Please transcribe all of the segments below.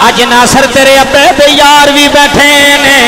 اج ناصر تیرے ابے دے یار بھی بیٹھے نے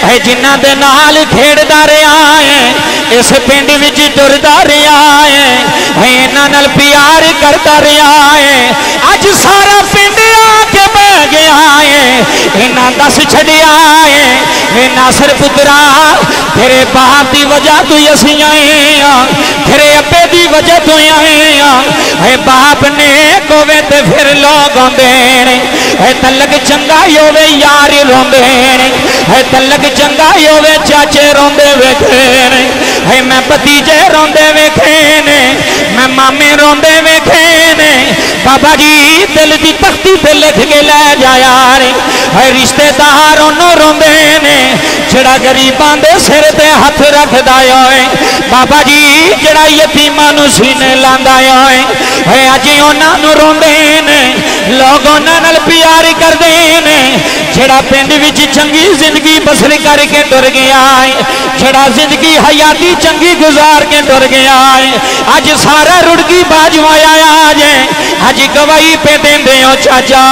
اے جنہ دے نال کھیڑدا رہیا ہے اس پنڈ وچ ٹردا رہیا ہے اے انہاں نال پیار کردا رہیا ہے اج سارا پنڈ آ کے بہ گیا ہے انہاں دس چھڈیا ہے اے ناصر پترا تیرے باپ دی وجہ تو اسی آئے ہاں تیرے ابے دی وجہ تو آئے ہاں اے باپ نے کوے تے پھر لوگ آندے نے اے تلک چنگا ہوے یار روندے نے اے تلک چنگا ہوے چاچے روندے ویکھے نے اے میں بھتیجے روندے ویکھے نے میں مامے روندے ویکھے نے بابا جی دل دی تختی تے لکھ کے لے جایا نے اے رشتہ دار انہوں روندے نے جڑا غریباں دے سر تے ہاتھ رکھدا ہوئے بابا جی جڑا یتیماں نوں سینے لاندا ہوئے اے اج انہاں نوں روندے نے لوگ انہاں نال پیار کردے نے جڑا پنڈ وچ چنگی زندگی بسر کر کے ٹر گیا ہے جڑا زندگی حیاتی چنگی گزار کے ٹر گیا ہے اج سارا رڑکی باجوایا آج ہے اج گواہی پہ دیندے ہو چاچا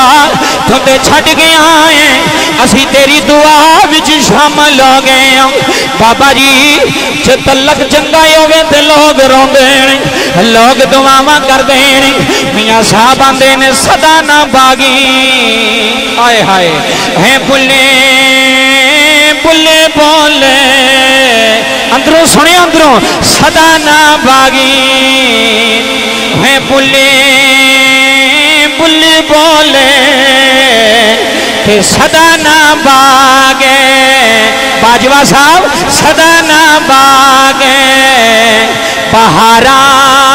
تھوڑے چھٹ گیا ہے اسی تیری دعا وچ شامل ہو گئے ہوں بابا جی جو تلک چنگا ہوئے تے لوگ روندے نے لوگ دعاواں کردے نے میاں صاحب آندے نے صدا نہ باغی آئے ہائے ہے بلے بلے بولے اندروں سنے اندروں صدا نہ باغی ہے بلے بلے بولے کہ صدا نہ باغے باجوہ صاحب صدا نہ باغے بہاران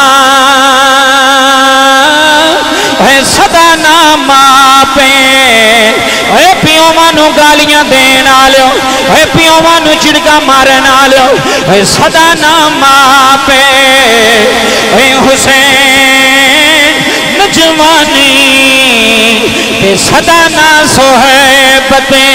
صدا نہ ماپے اے پیوں مانو گالیاں دین آلیو اے پیوں مانو چڑکا مارن آلیو اے صدا نہ ماپے اے حسین نجوانی تے صدا نہ صحبتیں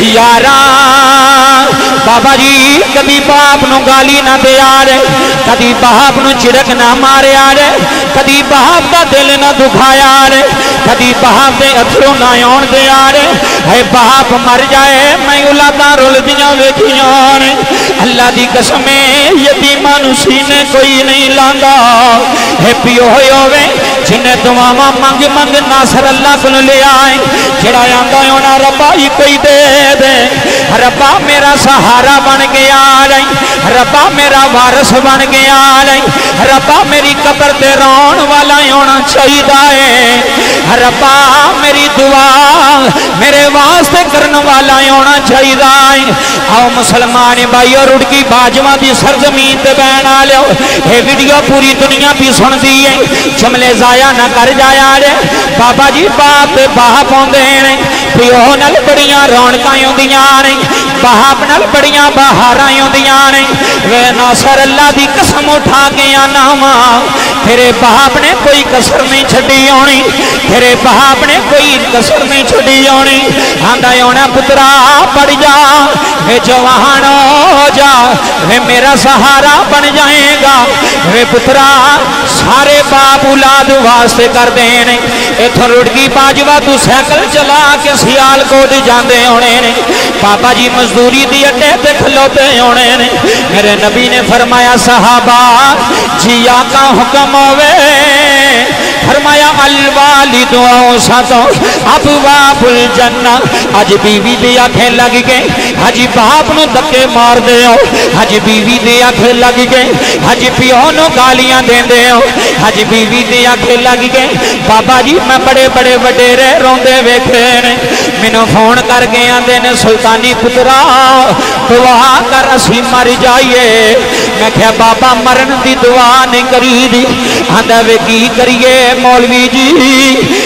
یاران بابا جی کبھی باپ نو گالی نہ دے آرے کبھی باپ نو چڑک نہ مارے آرے کبھی باپ دا دل نہ دکھایا آرے کبھی باپ دے اتھروں نہ یون دے آرے اے باپ مر جائے میں اولاداں رول دیاں ویکھیاں آرے اللہ دی قسمیں یتیمان سینے کوئی نہیں لاندا اے پیو ہوئے جنہیں دعاواں منگ منگ ناصر اللہ کو لے آئیں جڑا آندا ہونا ربا ہی کوئی دے دے ربا میرا سہارا بن گیا رہی ربا میرا وارث بن گیا رہی ربا میری قبر تے رون والا ہونا چاہیے ربا میری دعا میرے واسطے کرنے والا ہونا چاہیے آؤ مسلمان بھائی اور رڑکی باجوہ دی سرزمین تے بین آلیو یہ ویڈیو پوری دنیا بھی سن دیئے جملے ضائع نہ کر جایا رہے بابا جی باپ باپ ہوندے ہیں پیو نل بڑیاں رونکاں ہوندیاں نے باپ نل بڑیاں بہاراں ہوندیاں نے وے ناصر اللہ دی قسم اٹھا کے آنا ماں تیرے باپ نے کوئی کسر نہیں چھڑی ہونی تیرے باپ نے کوئی کسر نہیں چھڑی ہونی آندہ ہونا پترا پڑ جا وے جوان ہو جا وے میرا سہارا بن جائے گا وے پترا سارے باپ اولاد واسطے کر دینے ایتھوں رڑکی باجوہ تو سیکل چلا کے سیال کوٹ جاندے ہونے نے بابا جی مزدوری دی اٹے تے کھلوتے ہونے نے میرے نبی نے فرمایا صحابہ جی آقا حکم ہوئے فرمایا الوالد اوسط ابواب الجنہ آج بیوی دی آنکھیں لگ گئے آج باپ نو دکے مار دے ہو آج بیوی دی آنکھیں لگ گئے آج پیو نو گالیاں دین دے ہو آج بیوی دی آنکھیں لگ گئے بابا جی میں بڑے بڑے وڈیرے روندے ویکھے نے مینوں فون کر کے آندے نے سلطانی پترا دعا کر اسی مر جائیے میں کہا بابا مرن دی دعا نہیں کری دی آندہ وے کی کریے مولوی جی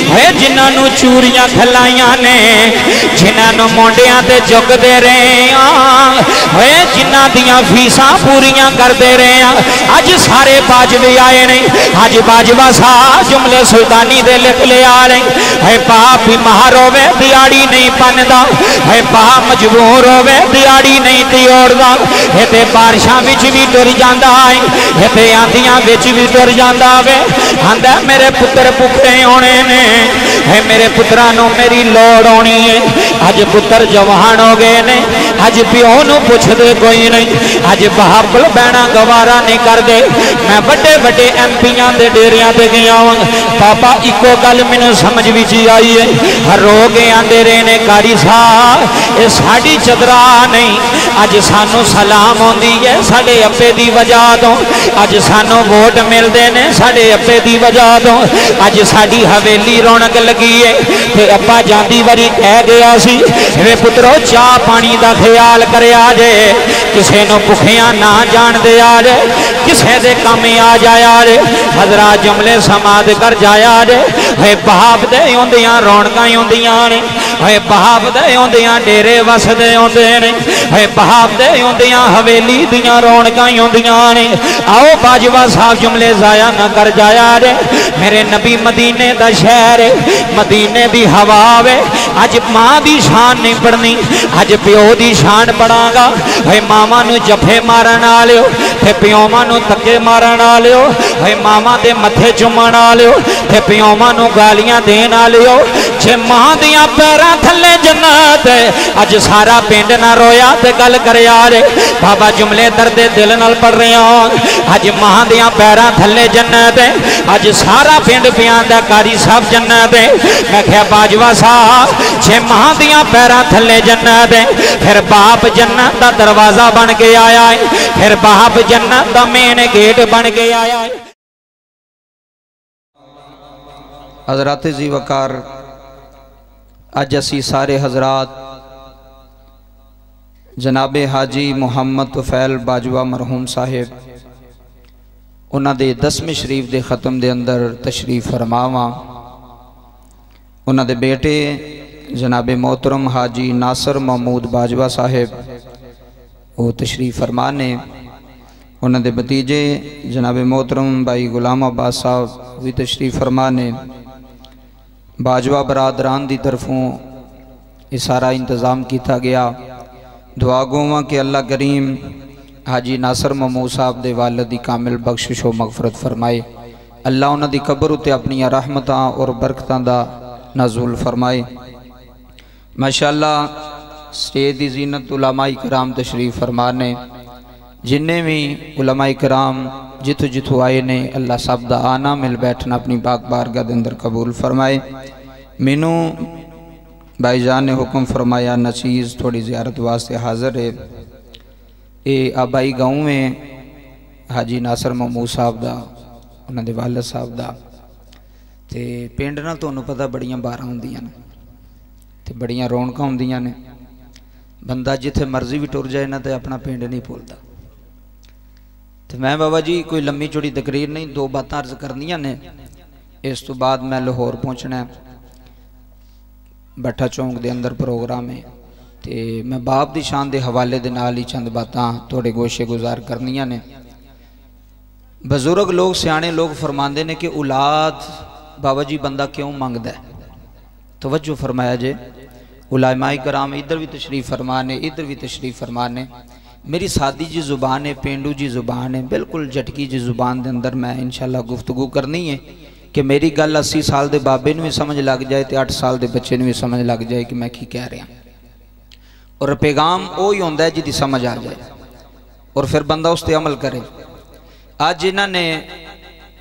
ہے جنہاں نو چوریاں کھلائیاں نے جنہاں نو مونڈیاں تے جگ دے رہے ہیں ہے جنہاں دیاں فیساں پوریاں کر دے رہے ہیں آج سارے باجوے آئے نہیں آج باجوہ سا جملے سلطانی دے لکھ لے آ رہے ہے باپ بیمار ہوئے دیاڑی نہیں پندا ہے باپ مجبور ہوئے دیاڑی نہیں تیوڑ دا ہے تے بارشاں وچ بھی ٹر جاندا ہے تے آندیاں وچ بھی ٹر جاندا وے آندا میرے پتر بھکھے ہونے نے ہے میرے پترانوں میری لوڑ ہونی ہے اج پتر جوان ہو گئے نے اج پیو نو پوچھ دے کوئی نہیں اج باپ کول بہنا گوارا نہیں کر دے میں بڑے بڑے ایم پیاں دے ڈیریاں تے گیا ہوں پاپا ایکو گل مینوں سمجھ وچ آئی ہے رو کے آندے رہے نے کاری صاحب اے ساڈی چدرا نہیں اج سانو سلام ہوندی ہے ساڈے ابے دی وجہ تو اج سانو ووٹ ملدے نے ساڈے ابے دی وجہ تو اج ساڈی حویلی رونق لگی ہے تے ابا جاندی واری کہہ گیا سی وے پترو چاہ پانی دا خیال کریا جے کسے نو بھکھیاں نہ جان دیا جے کسے دے کام آ جایا جے حضرات جملے سماعت کر جایا جے ہے باپ دے ہوندیاں رونقاں ہوندیاں نے ہے باپ دے ہوندیاں ڈیرے وسدے ہوندے نے ہے باپ دے ہوندیاں حویلی دیاں رونقاں ہوندیاں نے آؤ باجوہ صاحب جملے ضائع نہ کر جایا جے میرے نبی مدینے دا شہر مدینے دی ہوا وے اج ماں دی شان نہیں پڑھنی اج پیو دی شان پڑھاں گا ہے ماما نو جفے مارن آلیو تے پیوما نو تکے مارن آلیو ہے ماما دے متھے چمن آلیو تے پیوما نو گالیاں دین آلیو چھے ماں دیاں پیراں تھلے جنت اج سارا پینڈ نہ رویا تے گل کریا رے بابا جملے درد دل نال پڑھ رہے ہوں اج ماں دیاں پیراں تھلے جنت اج سارا پینڈ پیاں دا کاری صاحب جنت میں کہا باجوہ صاحب چھے ماں دیاں پیراں تھلے جنت پھر باپ جنت دا دروازہ بن کے آیا ہے پھر باپ جنت دا مین گیٹ بن کے آیا ہے حضرات زی وقار اج اسی سارے حضرات جناب حاجی محمد طفیل باجوہ مرحوم صاحب انہاں دے 10ویں شریف دے ختم دے اندر تشریف فرماواں انہاں دے بیٹے جناب محترم حاجی ناصر محمود باجوہ صاحب وہ تشریف فرمانے انہاں دے بتیجے جناب محترم بھائی غلام عباس صاحب بھی تشریف فرمانے باجوہ برادران دی طرفوں یہ سارا انتظام کیتا گیا دعا گواں کہ اللہ کریم حاجی ناصر محمود صاحب دے والد دی کامل بخشش و مغفرت فرمائے اللہ انہاں دی قبر اتے اپنی رحمتاں اور برکتاں دا نزول فرمائے ماشاءاللہ سٹیج دی زینت علماء کرام تشریف فرمانے جننے بھی علماء کرام جتو جتو آئے نے اللہ سب دا آنا مل بیٹھنا اپنی پاک بارگاہ دے اندر قبول فرمائے مینو بھائی جان نے حکم فرمایا نچیز تھوڑی زیارت واسطے حاضر ہے اے آبائی گاؤں میں حاجی ناصر محمود صاحب دا انہاں دے والد صاحب دا تے پینڈ نال تو انہوں پتہ بڑیاں باراں ہوندیاں نے تے بڑیاں رونقاں ہوندیاں نے بندہ جتھے مرضی بھی ٹر جائے نہ تے اپنا پینڈ نہیں بھولتا تو میں بابا جی کوئی لمبی چوڑی تقریر نہیں 2 باتاں عرض کرنیاں نے اس تو بعد میں لاہور پہنچنا ہے بٹھا چونک دے اندر پروگرام ہے تے میں باپ دی شان دے حوالے دے نال ہی چند باتاں تھوڑے گوشے گزار کرنیاں نے بزرگ لوگ سیانے لوگ فرماندے نے کہ اولاد بابا جی بندہ کیوں مانگدا ہے توجہ فرمایا جے علماء کرام ادھر بھی تشریف فرمانے ادھر بھی تشریف فرمانے میری سادی جی زبان ہے پینڈو جی زبان ہے بالکل جھٹکی جی زبان دے اندر میں انشاءاللہ گفتگو کرنی ہے کہ میری گل 80 سال دے بابے نو بھی سمجھ لگ جائے تے 8 سال دے بچے نو بھی سمجھ لگ جائے کہ میں کی کہہ رہا ہوں اور پیغام وہی ہوندا ہے جدی سمجھ آ جائے اور پھر بندہ اس تے عمل کرے آج انہاں نے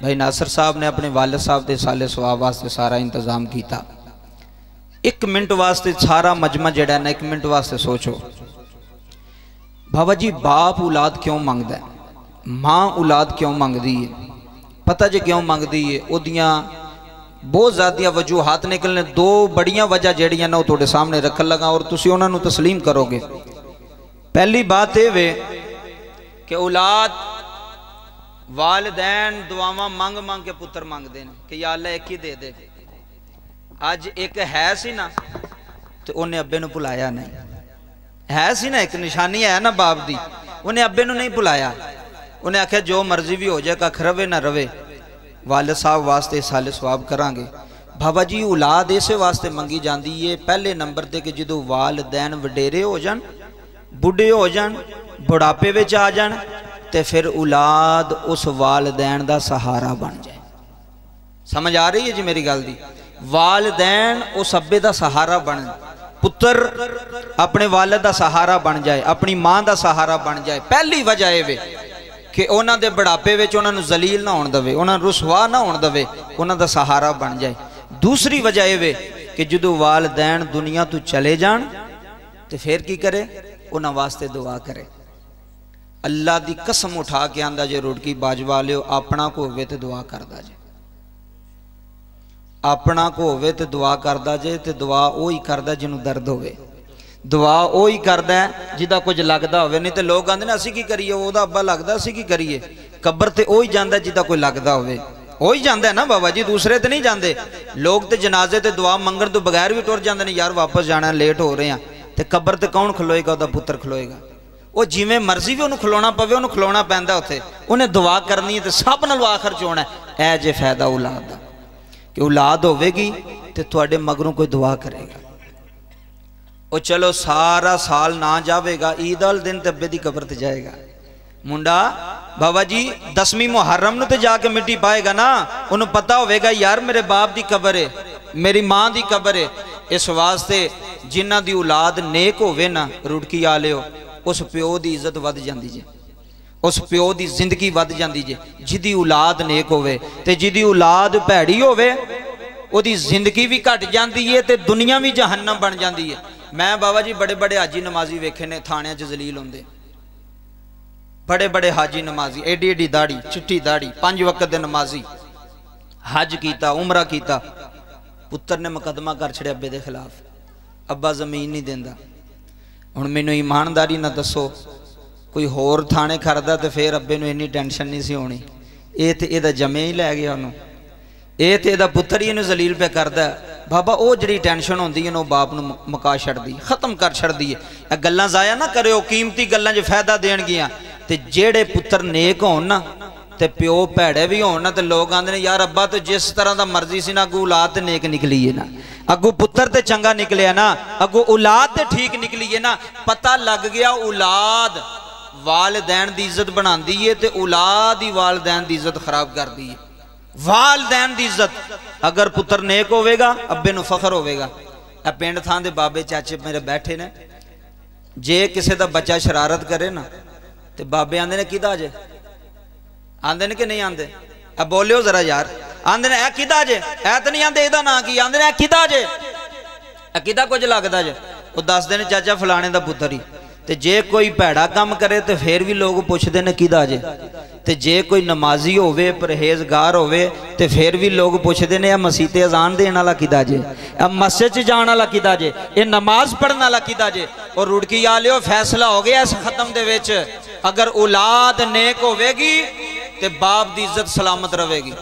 بھائی ناصر صاحب نے اپنے والد صاحب دے سالے ثواب واسطے سارا انتظام کیتا 1 منٹ واسطے سارا مجمع جڑا ہے نا 1 منٹ واسطے سوچو بابا جی باپ اولاد کیوں مانگدا ہے ماں اولاد کیوں مانگ دی ہے پتہ جے کیوں مانگ دی ہے او دیاں بہت زیادہ وجوہات نکلنے 2 بڑیاں وجہ جڑیاں نا توڑے سامنے رکھن لگا اور تسی انہاں نو تسلیم کرو گے پہلی بات ہے وے کہ اولاد والدین دعاواں مانگ مانگ کے پتر مانگ دیں کہ یا اللہ ایک ہی دے دے آج ایک ہے سی نا تو انہیں ابے نو بلایا نہیں ہے سی نا ایک نشانی ہے نا باپ دی انہیں ابے نو نہیں بلایا انہیں آکھا جو مرضی بھی ہو جائے کھا روے نہ روے والد صاحب واسطے سال ثواب کرانگے بابا جی اولاد ایسے واسطے منگی جاندی یہ پہلے نمبر دے کہ جدو والدین وڈیرے ہو جان بڑھے ہو جان بڑھاپے وچ آ جان تے پھر اولاد اس والدین دا سہارا بن جائے سمجھ آ رہی ہے جی میری گل دی والدین اس ابے دا سہارا بن، پتر اپنے والد دا سہارا بن جائے، اپنی ماں دا سہارا بن جائے۔ پہلی وجہ یہ وے کہ انہاں دے بڑھاپے وچ انہاں نوں ذلیل نہ ہون دے، انہاں نوں رسوا نہ ہون دے، انہاں دا سہارا بن جائے۔ دوسری وجہ یہ وے کہ جدو والدین دنیا تو چلے جان تے پھر کی کرے؟ انہاں واسطے دعا کرے۔ اللہ دی قسم اٹھا کے آندا جے روڑکی باجوا لیو اپنا کو ہوئے تے دعا کردا جے، اپنا کو ہوئے تے دعا کردا جے، تے دعا وہی کردا جنوں درد ہوئے، دعا وہی کردا ہے جدا کچھ لگدا ہوئے۔ نہیں تے لوگ آندے نے اسی کی کریے، او دا ابا لگدا اسی کی کریے۔ قبر تے وہی جاندا جدا کوئی لگدا ہوئے، وہی جاندا ہے نا بابا جی، دوسرے تے نہیں جاندے۔ لوگ تے جنازے تے دعا منگن تو بغیر بھی ٹر جاندے نے، یار واپس جانا ہے، لیٹ ہو رہے ہیں۔ تے قبر تے کون کھلوئے گا؟ دا پتر کھلوئے گا۔ وہ جیویں مرضی بھی انہوں کھلونا پوے، انہوں کھلونا پیندا ہوتے، انہیں دعا کرنی ہے تے سب نالوں آخر چونا ہے۔ اے جے فائدہ اولاد دا کہ اولاد ہوئے گی تے تواڈے مگروں کوئی دعا کرے گا۔ او چلو سارا سال نہ جاوے گا، عید وال دن تے ابے دی قبر تے جائے گا۔ منڈا بابا جی 10ویں محرم نو تے جا کے مٹی پائے گا نا، انہوں پتہ ہوئے گا یار میرے باپ دی قبر ہے، میری ماں دی قبر ہے۔ اس واسطے جنہ دی اولاد نیک ہوئے نا روڑکی آلے ہو، اس پیو دی عزت ود جاندی جے، اس پیو دی زندگی ود جاندی جے۔ جدی اولاد نیک ہوئے تے جدی اولاد پیڑی ہوئے او دی زندگی بھی کٹ جاندی ہے تے دنیا بھی جہنم بن جاندی ہے۔ میں بابا جی بڑے بڑے حاجی نمازی ویکھے نے تھانے چ ذلیل ہوندے، بڑے بڑے حاجی نمازی، ایڈی ایڈی داڑھی، چٹی داڑھی، 5 وقت دے نمازی، حج کیتا، عمرہ کیتا، پتر نے مقدمہ کر چھڑے ابے دے خلاف، ابا زمین نہیں دیندا۔ ہن مینوں ایمانداری نہ دسو کوئی ہور تھانے کھڑدا تے پھر ابے نوں اتنی ٹینشن نہیں سی ہونی؟ اے تے اے دا جمے ہی لے گیا انہوں، اے تے اے دا پتر ہی انہوں ذلیل پہ کردا ہے۔ بابا او جڑی ٹینشن ہوندی ہے نو باپ نو مکا چھڑدی، ختم کر چھڑدی ہے۔ اے گلاں ضائع نہ کریو، قیمتی گلاں جو فائدہ دین گیاں۔ تے جیڑے پتر نیک ہون نا تے پیو پیڑے بھی ہون نا تے لوگ آندے نے یار ابا تو جس طرح دا مرضی سی نا اگو اولاد تے نیک نکلی ہے نا، اگو پتر تے چنگا نکلیا نا، اگو اولاد تے ٹھیک نکلی ہے نا۔ پتہ لگ گیا اولاد والدین دی عزت بنان دی ہے تے اولاد ہی والدین دی عزت خراب کر دی ہے۔ والدین دی عزت اگر پتر نیک ہوئے گا ابے نو فخر ہوئے گا۔ اے پینڈ تھان دے بابے چاچے میرے بیٹھے نے، جے کسے دا بچہ شرارت کرے نا تے بابے آندے نے کیدا جے؟ آندے نے کہ نہیں آندے؟ اب بولیو ذرا یار، آندے نے اے کیدا جے؟ اے تے نہیں آندے ایدہ نا کی، آندے نے اے کیدا جے؟ اے کیدا کچھ لگدا جے؟ وہ دس دے نے چاچا فلانے دا پتر ہی۔ تے جے کوئی پیڑا کام کرے تے پھر بھی لوگ پوچھ دے نے کیدا جے؟ تے جے کوئی نمازی ہوئے پرہیزگار ہوئے تے پھر بھی لوگ پوچھ دے نے اے مسیح تے اذان دین والا کیدا جے؟ اے مسجد چ جان والا کیدا جے؟ اے نماز پڑھن والا کیدا جے؟ اور روڑکی آلیو فیصلہ ہو گیا اس ختم دے وچ، اگر اولاد نیک ہوئے گی تے باپ دی عزت سلامت رہے گی۔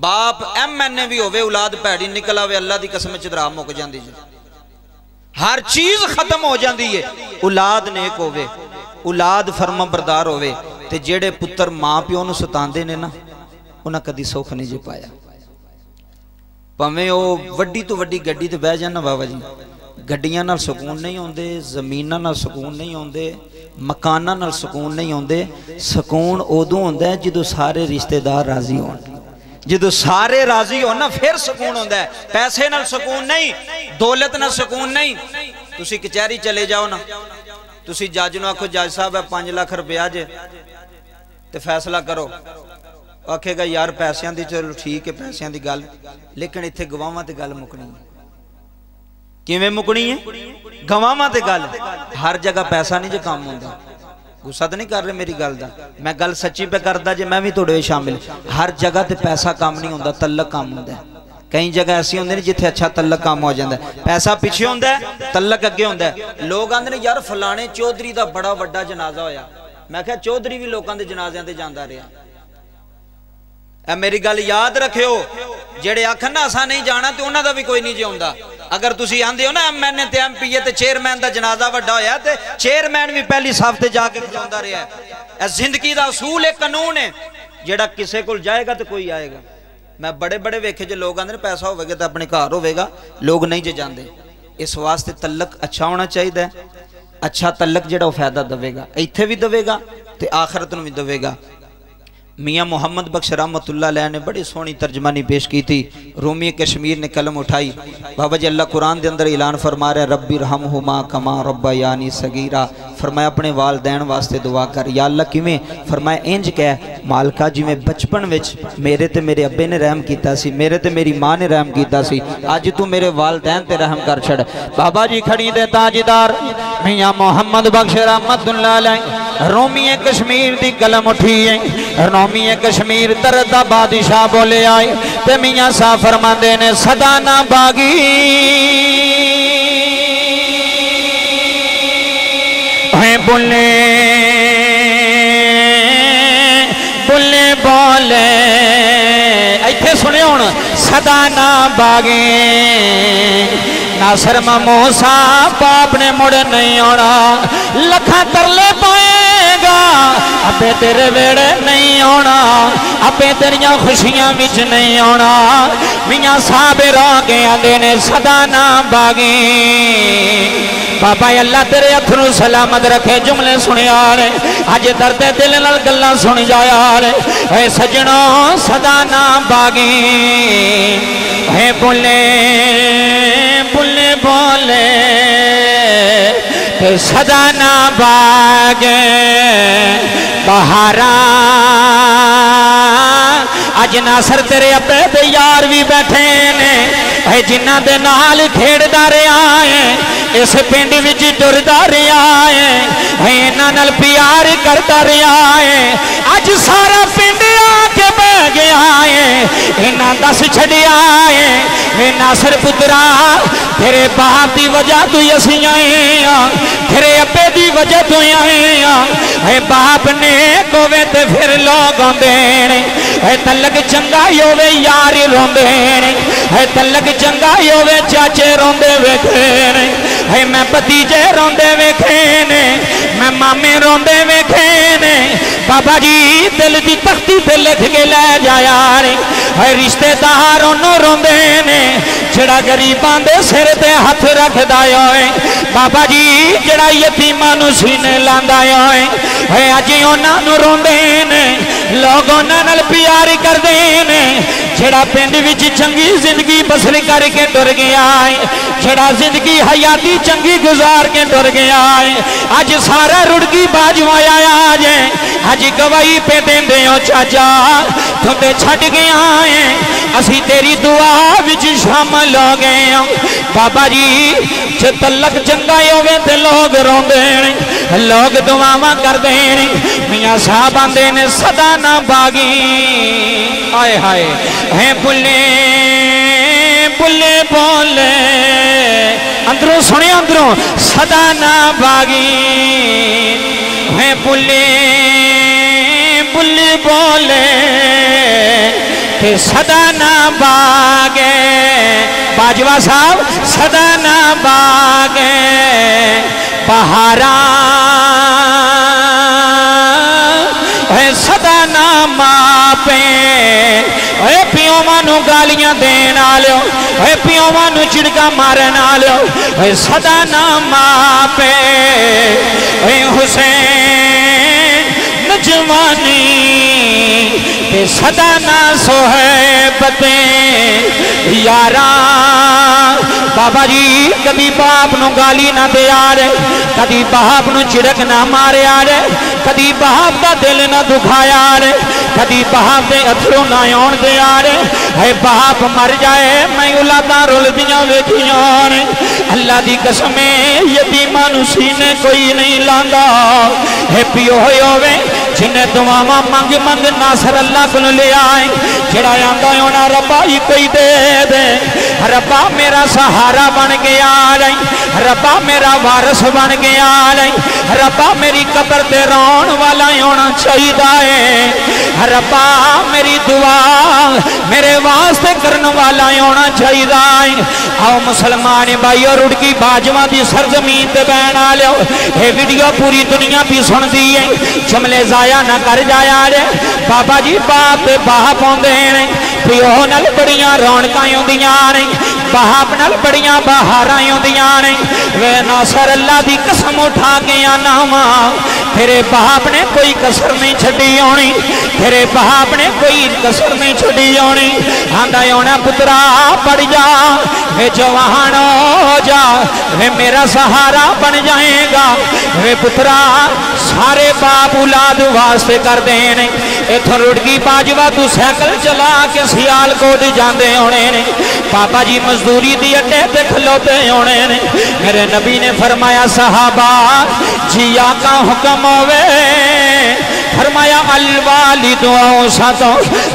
باپ MNA بھی ہوئے اولاد پیڑی نکلا ہوئے اللہ دی قسم چدرا مک جاندی جے، ہر چیز ختم ہو جاندی ہے۔ اولاد نیک ہوئے، اولاد فرما بردار ہوئے تے جیڑے پتر ماں پیو نو ستاندے نے نا انہاں کدی سوکھ نہیں جے پایا۔ پاویں او وڈی تو وڈی گڈی تے بہ جانا بابا جی، گڈیاں نال سکون نہیں ہوندے، زمیناں نال سکون نہیں ہوندے، مکاناں نال سکون نہیں ہوندے۔ سکون ادوں ہوندا ہے جدوں سارے رشتہ دار راضی ہون، جدوں سارے راضی ہون نا پھر سکون ہوندا ہے۔ پیسے نال سکون نہیں، دولت نال سکون نہیں۔ تسی کچہری چلے جاؤ نا، تسی جج نو آکھو جج صاحب ہے 5 لاکھ روپیہ جے تے فیصلہ کرو، آکھے گا یار پیسیاں دی چلو ٹھیک ہے پیسیاں دی گل، لیکن ایتھے گواواں تے گل مکنی ہے۔ کیویں مکنی ہے؟ گواواں تے گل، ہر جگہ پیسہ نہیں جے کام ہوندا۔ غصہ تو نہیں کر رہے میری گل دا، میں گل سچی پہ کردا جے میں بھی تھوڑے شامل۔ ہر جگہ تے پیسہ کام نہیں ہوندا، تعلق کام ہوندا ہے۔ کئی جگہ ایسی ہوندے نے جتھے اچھا تعلق کام ہو جاندا ہے، پیسہ پیچھے ہوندا ہے، تعلق اگے ہوندا ہے۔ لوگ آندے نے یار فلانے چودھری دا بڑا وڈا جنازہ ہویا، میں کہا چودھری بھی لوکاں دے جنازیاں تے جاندا رہیا۔ اے میری گل یاد رکھیو، جڑے آکھن نا اساں نہیں جانا تے انہاں دا بھی کوئی نہیں جے ہوندا۔ اگر تسی آندے ہو نا MNA تے MP تے چیئرمین دا جنازہ وڈا ہویا تے چیئرمین بھی پہلی صف تے جا کے کھلوندا رہیا ہے۔ اے زندگی دا اصول ایک قانون ہے، جڑا کسے کول جائے گا تے کوئی آئے گا۔ میں بڑے بڑے ویکھے جو لوگ آندے نے پیسہ ہوئے گا تے اپنے گھر ہوئے گا، لوگ نہیں جے جاندے۔ اس واسطے تعلق اچھا ہونا چاہیے، اچھا تعلق جڑا وہ فائدہ دے گا، ایتھے بھی دے گا تے آخرت نو بھی دے گا۔ میاں محمد بخش رحمت اللہ علیہ نے بڑی سونی ترجمانی پیش کی تھی. رومی کشمیر نے قلم اٹھائی. بابا جی اللہ قرآن دے اندر اعلان فرما رہے ربی رحمہما کما ربیانی صغیرہ. فرمایا اپنے والدین واسطے دعا کر. یا اللہ کیویں؟ فرمایا انج کہہ مالکا جی میں بچپن وچ میرے تے میرے ابے نے رحم کیتا سی, میرے تے میری ماں نے رحم کیتا سی, اج تو میرے والدین تے رحم کر چھڑ. بابا جی کھڑی دے تاجدار میاں محمد بخش رحمت اللہ علیہ رومی کشمیر دی قلم اٹھی ہے. رومی کشمیر تردہ بادشاہ بولے آئے تے میاں صاحب فرماندے نے صدا نہ باغی ہے بولے بولے بولے ایتھے سنے ہون صدا نہ باغی ناصر موسیٰ باپ نے مڑ نہیں ہونا لکھا ترلے پائے گا ابے تیرے ویڑے نہیں ہونا ابے تیریاں خوشیاں وچ نہیں ہونا. میاں صاحب رو گیا دینے صدا نہ باغی. بابا اللہ تیرے اتھرو سلامت رکھے جملے سنے آرے آج درد دل نال گلہ سن جایا آرے. اے سجنوں صدا نہ باغی اے بولے بولے بولے کہ صدا نہ باغے بہارا. آج ناصر تیرے اپنے دے یار بھی بیٹھے نے اے جنہ دے نال کھیڑ دارے آئے اس پینڈ وچ ٹر دارے آئے اے انہاں نال پیار کر دارے آئے. آج سارا پینڈ آ کے بہ گیا ہے انہاں دس چھڑے آئے اے ناصر پترا تیرے باپ دی وجہ تو یسی آئے تیرے ابے دی وجہ تو آئے اے باپ نے کوے تے پھر لوگ آندے اے تلک چنگا ہووے یار روندے اے تلک چنگا ہووے چاچے روندے ویکھے اے میں بھتیجے روندے ویکھے نے میں مامے روندے ویکھے نے. بابا جی دل دی تختی تے لکھ کے لے جایا اے رشتے دار انہوں روندے نے جڑا غریباں دے سر تے ہاتھ رکھدا ہوئے. بابا جی جڑا یتیماں نوں سینے لاندا ہوئے اے اج انہاں نوں روندے نے لوگ انہاں نال پیار کردے نے. جڑا پنڈ وچ چنگی زندگی بسر کر کے ٹر گیا ہے جڑا زندگی حیاتی چنگی گزار کے ٹر گیا ہے اج سارا رڑکی باجوایا آج اج گواہی پہ دین دے ہو چاچا تم تے چھٹ گیا ہے اسی تیری دعا وچ شامل ہو گئے ہوں. بابا جی چھے تلک چنگائی ہوئے تے لوگ رون دین لوگ دعاواں کر دین. میاں صاحب آندے نے صدا نہ باغی آئے ہائے ہے بلے بلے بولے اندروں سنے اندروں صدا نہ باغی ہے بلے بلے بولے کہ صدا نہ باغے. باجوہ صاحب صدا نہ باغے بہارا ہے صدا نہ ماپے اے پیوں مانو گالیاں دین آلیو اے پیوں مانو چڑکا مارن آلیو اے صدا نہ ماپے اے حسین نجوانی اے صدا نہ صحبتیں یاران. بابا جی کبھی باپ نو گالی نہ دے آرے کبھی باپ نو چڑک نہ مارے آرے کبھی باپ دا دل نہ دکھایا آرے کبھی باپ دے اتھرو نہ یون دے آرے. اے باپ مر جائے میں اولاداں رول دیاں ویکھیاں آرے اللہ دی قسمیں یتیماں سینے کوئی نہیں لاندا. اے پیو ہوئے ہوئے جنہیں دعاواں منگ منگ ناصر اللہ کو لے آئیں جڑا آندا ہونا ربا ہی کوئی دے دے ربا میرا سہارا بن گیا رہی ربا میرا وارث بن گیا رہی ربا میری قبر تے رون والا ہونا چاہیے ربا میری دعا میرے واسطے کرن والا ہونا چاہیے. آؤ مسلمان بھائی اور رڑکی باجواں دی سرزمین تے بہن آلیو اے ویڈیو پوری دنیا بھی سن دی ہے جملے ضائع نہ کر جایا رے. بابا جی باپ باپ ہوندے نے پیو نال بڑیاں رونقاں ہوندیاں نے बाप नाल बड़ियां बहारां आउंदियां ने वे नासर अल्लाह दी कसम उठा के आना वा तेरे बाप ने कोई कसर नहीं छड्डी आनी तेरे बाप ने कोई कसर नहीं छड्डी आनी आंदा होना पुत्रा पढ़ जा वे जवान हो जा वे मेरा सहारा बन जाएगा वे पुत्रा सारे बाप औलाद वास्ते कर देने इथों रुड़की बाजवा तू साइकिल चला के सियालकोट जाते होने ने बाबा जी मजदूरी दी अड्डे ते खलोते होने ने मेरे नबी ने फरमाया सहाबा जिया का हुक्म होवे फरमाया अलवालिदु औसतो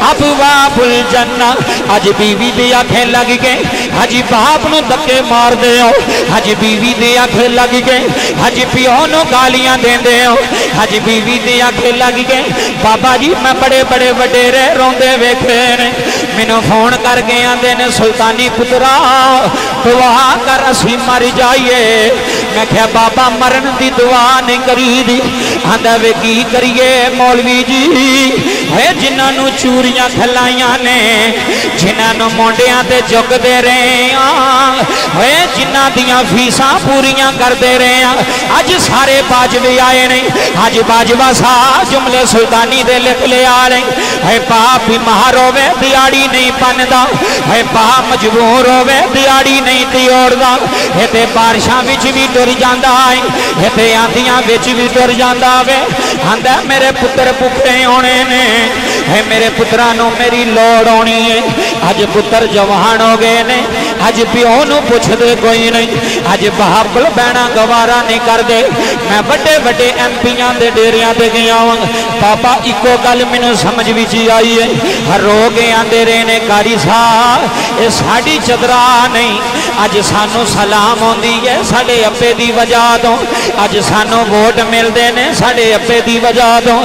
अबवाबुल जन्ना अज बीवी दी आखे लग गए हज बाप नू धक्के मार दे हो हज बीवी दी आखे लग गए हज पिओ नू गालियां देंदे हो हज बीवी दी आखे लग गए बाबा जी मैं बड़े बड़े वडेरे रोंदे वेखे ने मैनू फोन करके आंदे ने सुल्तानी पुत्रा दुआ कर असी मर जाइए मैं क्या बाबा मरन दी दुआ नहीं करी दी आंदा वे की करिए मौलवी जी है जिन्होंने चूरियां खलाइया ने जिन्होंने मोंडियां ते चुकते रहे है जिन्हों दियां फीसां पूरियां करते रहे अज सारे बाजवे आए ने अज बाजवा साह जुमले सुल्तानी दे लिख ले आ रहे है बाप बीमार होवे दिहाड़ी नहीं बनता है बाप मजबूर होवे दिहाड़ी नहीं तियोड़दा ये ते बारिशां विच भी टुर जांदा है ये ते आंधियां विच भी टुर जांदा वे आंदा मेरे पुत्र भुखे होने ने है मेरे पुत्रा नू मेरी लोड़ आनी है अज पुत्र जवान हो गए ने अज प्यो नू पुछदे कोई नहीं अज बाप कोल बहना गवारा नहीं करदे मैं बड़े बड़े एमपीआं दे डेरियां ते गया पापा इको गल मैनू समझ विच आई है रो के आंदे रहे ने कारी साहब ये साडी चदरा नहीं अज सानू सलाम आउंदी है साडे अप्पे दी वजह तो अज सानू वोट मिलदे ने साडे अप्पे दी वजह तो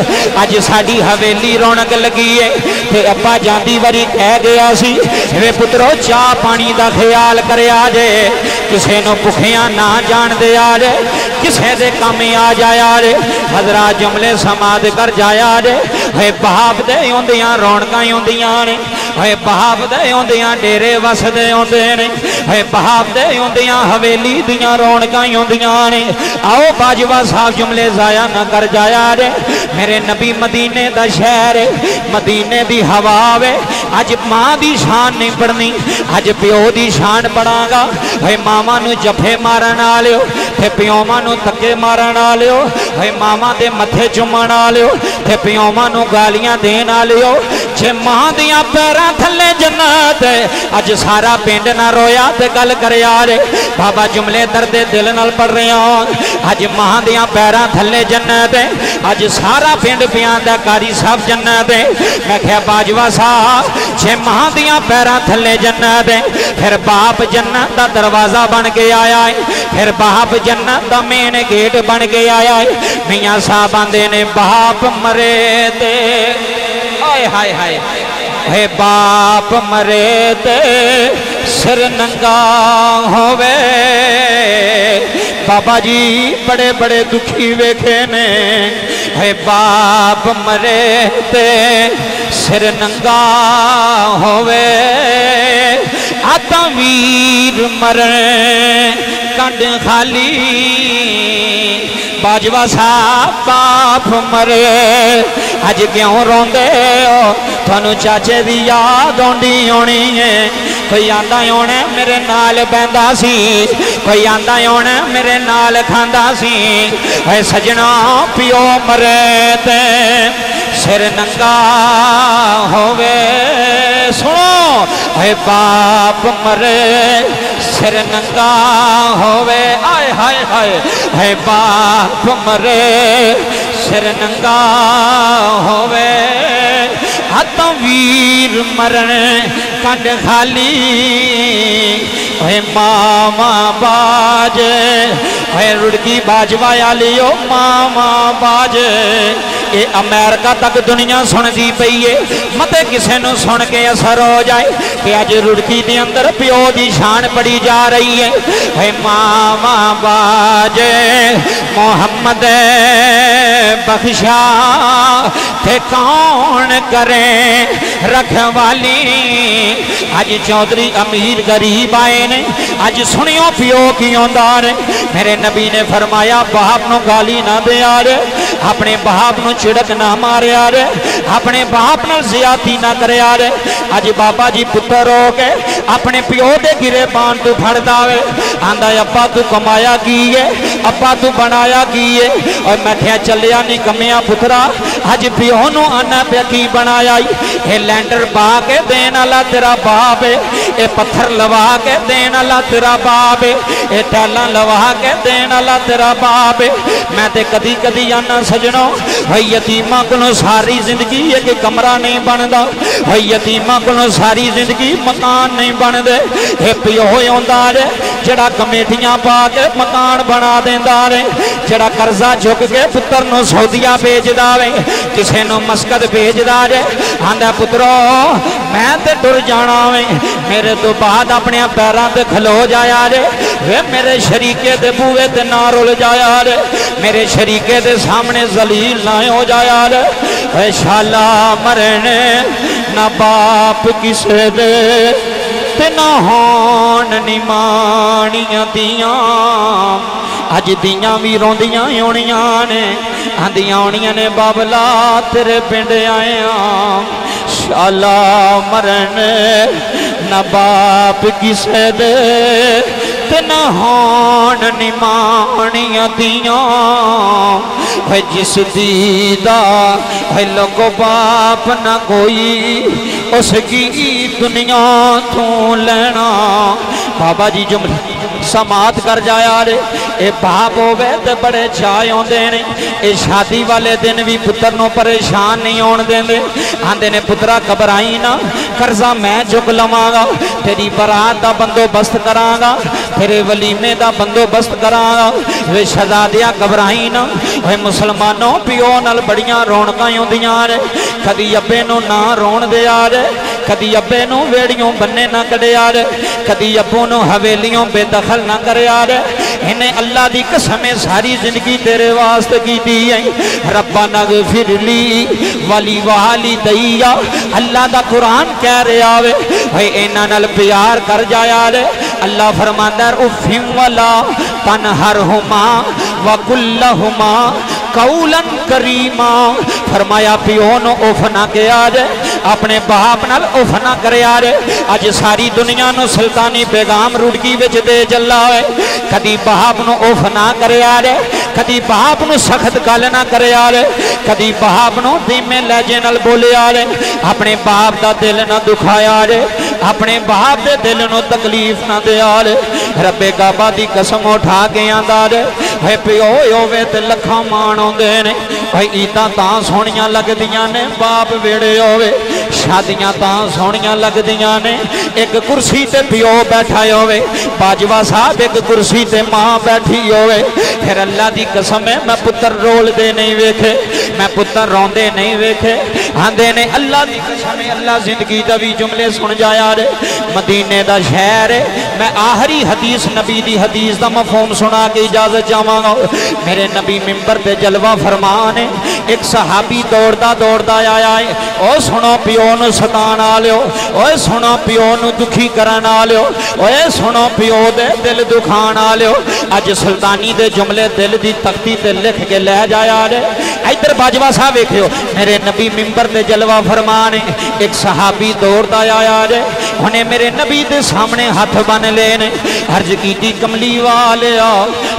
अज साडी हवेली रौनक लगी है ते अप्पा जांदी वारी कह गया सी वे पुत्रो चाह पानी दा ख्याल करया जे किसे नू भुखियां ना जान दिया जे किसे दे काम आ जाया जे हजरात जुमले समाद कर जाया जे है बाप दे आउंदियां रौनकां आउंदियां ने है बाप दे आउंदियां डेरे वसदे आउंदे ने है बाप दे आउंदियां हवेली दियां रौनकां आउंदियां ने आओ बाजवा साहब जुमले जाया ना कर जाया जे मेरे नबी मदीने दा शहर मदीने दी हवा वे अज मां दी शान नहीं पढ़नी अज प्यो दी शान पढ़ांगा है मामा नू जफे मारन आलियो ते प्योमा नू धक्के मारन आलियो है मामा दे मथे चुमन आलियो ते प्योमा नू गालियां देन आलियो जे मां दियां पैरां थल्ले जन्नत अज सारा पिंड ना रोया ते गल करया रे बाबा जुमले दर्द दिल नाल पढ़ रहे हो अज मां दियां पैरां थल्ले जन्नत अज सारा पिंड पियांदा कारी सब जन्नत मैं क्या बाजवा साहब जे मां दियां पैरां थल्ले जन्नत फिर बाप जन्नत दा दरवाजा बन के आया है फिर बाप जन्नत दा मेन गेट बन के आया है मियां साहब आंदे ने बाप मरे ते हाय हाय हाय हे बाप मरे ते सिर नंगा होवे बाबा जी बड़े बड़े दुखी वेखे ने है बाप मरे ते सिर नंगा होवे आता वीर मरे कंड खाली बाजवा साहब बाप मरे अज क्यों रोंदे हो थानू चाचे दी याद आउंदी होनी है कोई आंदा होना मेरे नाल बहंदा सी कोई आंदा होना मेरे नाल खांदा सी है सजना पियो मरे ते सिर नंगा होवे सुनो है बाप मरे सिर नंगा होवे आय हाय हाय है बाप मरे सिर नंगा होवे हाथों वीर मरण कंड खाली है मामा बाज है रुड़की बाजवाया लियो मामा बाज ये अमेरिका तक दुनिया सुनती पई है मते किसे नूं सुन के असर हो जाए कि अज रुड़की दे अंदर प्यो दी शान पड़ी जा रही है मामा बाजे मोहम्मद बख्शा थे कौन करे रखवाली अज चौधरी अमीर गरीब आए ने अज सुनियो पियो की आंदा ने मेरे नबी ने फरमाया बाप नूं गाली ना दे यार अपने बाप नूं चिड़क ना मारे यार अपने बाप नाल ज़ियादती ना करे यार अज बाबा जी पुत्र हो के अपने प्यो दे गिरेबान तू फड़दा वे आंदा अब्बा तू कमाया की है अब्बा तू बनाया की है और मैं क्या चलिया नहीं कमिया पुत्रा अज प्यो नूं आना पे की बनाया ये लैंडर पा के देन वाला तेरा बाप है ये पत्थर लवा के देन वाला तेरा बाप है ये टैलां लवा के देन वाला तेरा बाप है मैं ते कदी कदी आना सजनों भाई यतीमां कोलों सारी जिंदगी एक कमरा नहीं बनता भाई यतीमां कोलों सारी जिंदगी मकान नहीं बनते ये प्यो आंदा रे जड़ा कमेटियां पा के मकान बना देंदा रे जड़ा कर्जा चुक के पुत्र नूं सऊदीया भेजदा वे किसे नूं मस्कत भेजदा रे आंदा पुत्रो मैं ते टुर जाना वे मेरे तो बाद अपने पैरों ते खलो जाया रे वे मेरे शरीके दे बूहे ते ना रुल जाया रे मेरे शरीके दे सामने जलील ना हो जाया रे वे शाला मरने ना बाप किसे दे ते ना होण निमाणियां दियां अज दियां भी रोंदियां होनियां ने आंदियां होनियां ने बाबला तेरे पिंड आया शाला मरन ना बाप किसे दे ते ना होण निमाणियां दियां है जिस दीदा है लोगो बाप ना कोई उसकी दुनिया तू लेना बाबा जी जुमले समात कर जाया रे ये बाप होवे तो बड़े चाय आते ने ये शादी वाले दिन भी पुत्र नूं परेशान नहीं होने देंदे आंदे ने पुत्रा घबराई ना कर्जा मैं चुक लवांगा तेरी बरात का बंदोबस्त करांगा तेरे वलीमे का बंदोबस्त करांगा वे शहजादिया घबराई ना वे मुसलमानों पिओ नाल बड़ियां रौनकां आउंदियां ने कदी अब्बे नूं ना रोण दिया रे कदी अब्बे नूं वेड़ियों बन्ने ना कढ़िया रे कदी अब्बू नूं हवेलियों बेदखल ना करिया रे इन्हें अल्लाह दी कसम सारी जिंदगी तेरे वास्ते कीती है रब्बाना गफिरली वली वाली दैया अल्लाह दा कुरान कह रहा वे भाई इन्हां नाल प्यार कर जाया रे अल्लाह फरमांदा उफ़िम वला तनहरहुमा व कुल्लहुमा कौलन करीमा फरमाया पिओ नो उफ ना किया जे अपने बाप नाल उफ ना करिया जे अज सारी दुनिया नो सुल्तानी पैगाम रुड़की विच दे चला है कदी बाप नो उफ ना करिया जे कदी बाप नो सख्त गल ना करिया जे कदी बाप नो धीमे लहजे नाल बोलिया जे अपने बाप दा दिल ना दुखाया जे अपने बाप दे दिल नो तकलीफ ना दिया जे रब्बे काबा दी कसम उठा के आंदा जे है पिओ होवे ते लखां मान आउंदे ने भाई ईदां तां सोहणियां लगदियां ने बाप वेड़े होवे शादियां तां सोहणियां लगदियां ने एक कुर्सी ते पिओ बैठा होवे बाजवा साहब एक कुर्सी ते मां बैठी होवे फिर अल्लाह दी कसम है मैं पुत्र रोलदे नहीं वेखे मैं पुत्र रोंदे नहीं वेखे आंदे ने अल्लाह दी कसम है अल्लाह जिंदगी दा भी जुमले सुन जाया रे मदीने दा शहर है मैं आखिरी हदीस नबी दी हदीस दा मफहूम सुना के इजाजत चाहांगा मेरे नबी मिंबर पे जलवा फरमान है एक सहाबी दौड़दा दौड़दा आया है ओ सुनो पिओ नूं सताण वालिओ ओए सुनो पिओ नूं दुखी करन वालिओ ओए सुनो पिओ दे दिल दुखाण वालिओ अज सुल्तानी दे जुमले दिल दी तख्ती ते लिख के लै जाया रे इधर बाजवा साहब वेखियो मेरे नबी मिंबर ते जलवा फरमान है एक सहाबी दौड़दा आया रे उन्हें मेरे नबी दे सामने हाथ बन ले ने अर्ज कीती कमली वालिया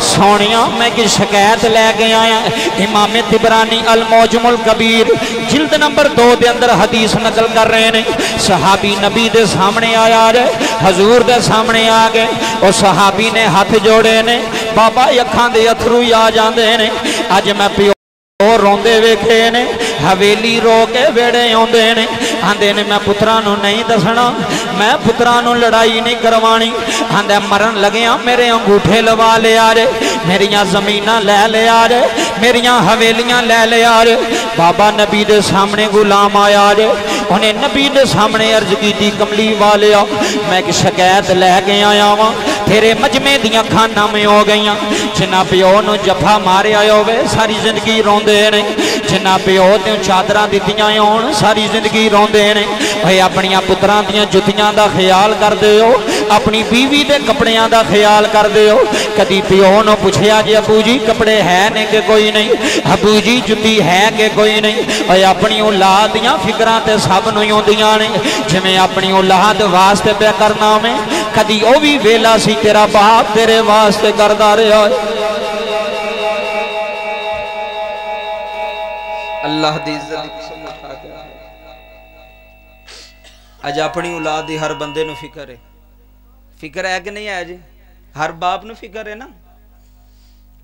सोनिया मैं की शिकायत लैके आया इमाम तिबरानी अल मौजमुल कबीर जिल्द नंबर 2 के अंदर हदीस नकल कर रहे हैं सहाबी नबी दे सामने आया रे हजूर दे सामने आ गए और सहाबी ने हाथ जोड़े ने बाबा अखां दे अथरू आ जाते हैं अज मैं पिओ ਉਹ ਰੋਂਦੇ ਵੇਖੇ ਨੇ ਹਵੇਲੀ ਰੋ ਕੇ ਵੇੜੇ ਆਉਂਦੇ ਨੇ ਆਂਦੇ ਨੇ ਮੈਂ ਪੁੱਤਰਾਂ ਨੂੰ ਨਹੀਂ ਦੱਸਣਾ ਮੈਂ ਪੁੱਤਰਾਂ ਨੂੰ ਲੜਾਈ ਨਹੀਂ ਕਰਵਾਣੀ ਆਂਦਾ ਮਰਨ ਲੱਗਿਆ ਮੇਰੇ ਅੰਗੂਠੇ ਲਵਾ ਲਿਆ ਜੇ ਮੇਰੀਆਂ ਜ਼ਮੀਨਾਂ ਲੈ ਲਿਆ ਜੇ ਮੇਰੀਆਂ ਹਵੇਲੀਆਂ ਲੈ ਲਿਆ ਜੇ ਬਾਬਾ ਨਬੀ ਦੇ ਸਾਹਮਣੇ ਗੁਲਾਮ ਆਇਆ ਜੇ ਉਹਨੇ ਨਬੀ ਦੇ ਸਾਹਮਣੇ अर्ज की कमली वालिया मैं एक शिकायत लैके आया वां तेरे मजमे दियां खाना में हो गई जिन्ना प्यो नूं जफा मारिया होवे सारी जिंदगी रोंदे ने जिन्ना प्यो ते चादरां दित्तियां होण सारी जिंदगी रोंदे ने ओए अपनियां पुत्रां दियां जुत्तियां दा ख्याल करदे हो अपनी बीवी दे कपड़ियां दा ख्याल करदे हो कदी प्यो नूं पुछया जी अबू जी कपड़े है ने कि कोई नहीं अबू जी जुत्ती है कि कोई नहीं ओए अपनी औलाद दियां फिक्रां ते सब नूं आउंदियां ने जिवें अपनी औलाद वास्ते पे करना में कदी ओ भी वेला सी तेरा बाप तेरे वास्ते करदा रहा अल्लाह दी इज्जत दी कसम उठा के अज अपनी औलाद दी हर बंदे नूं फिक्र है कि नहीं है जी हर बाप नूं फिक्र है ना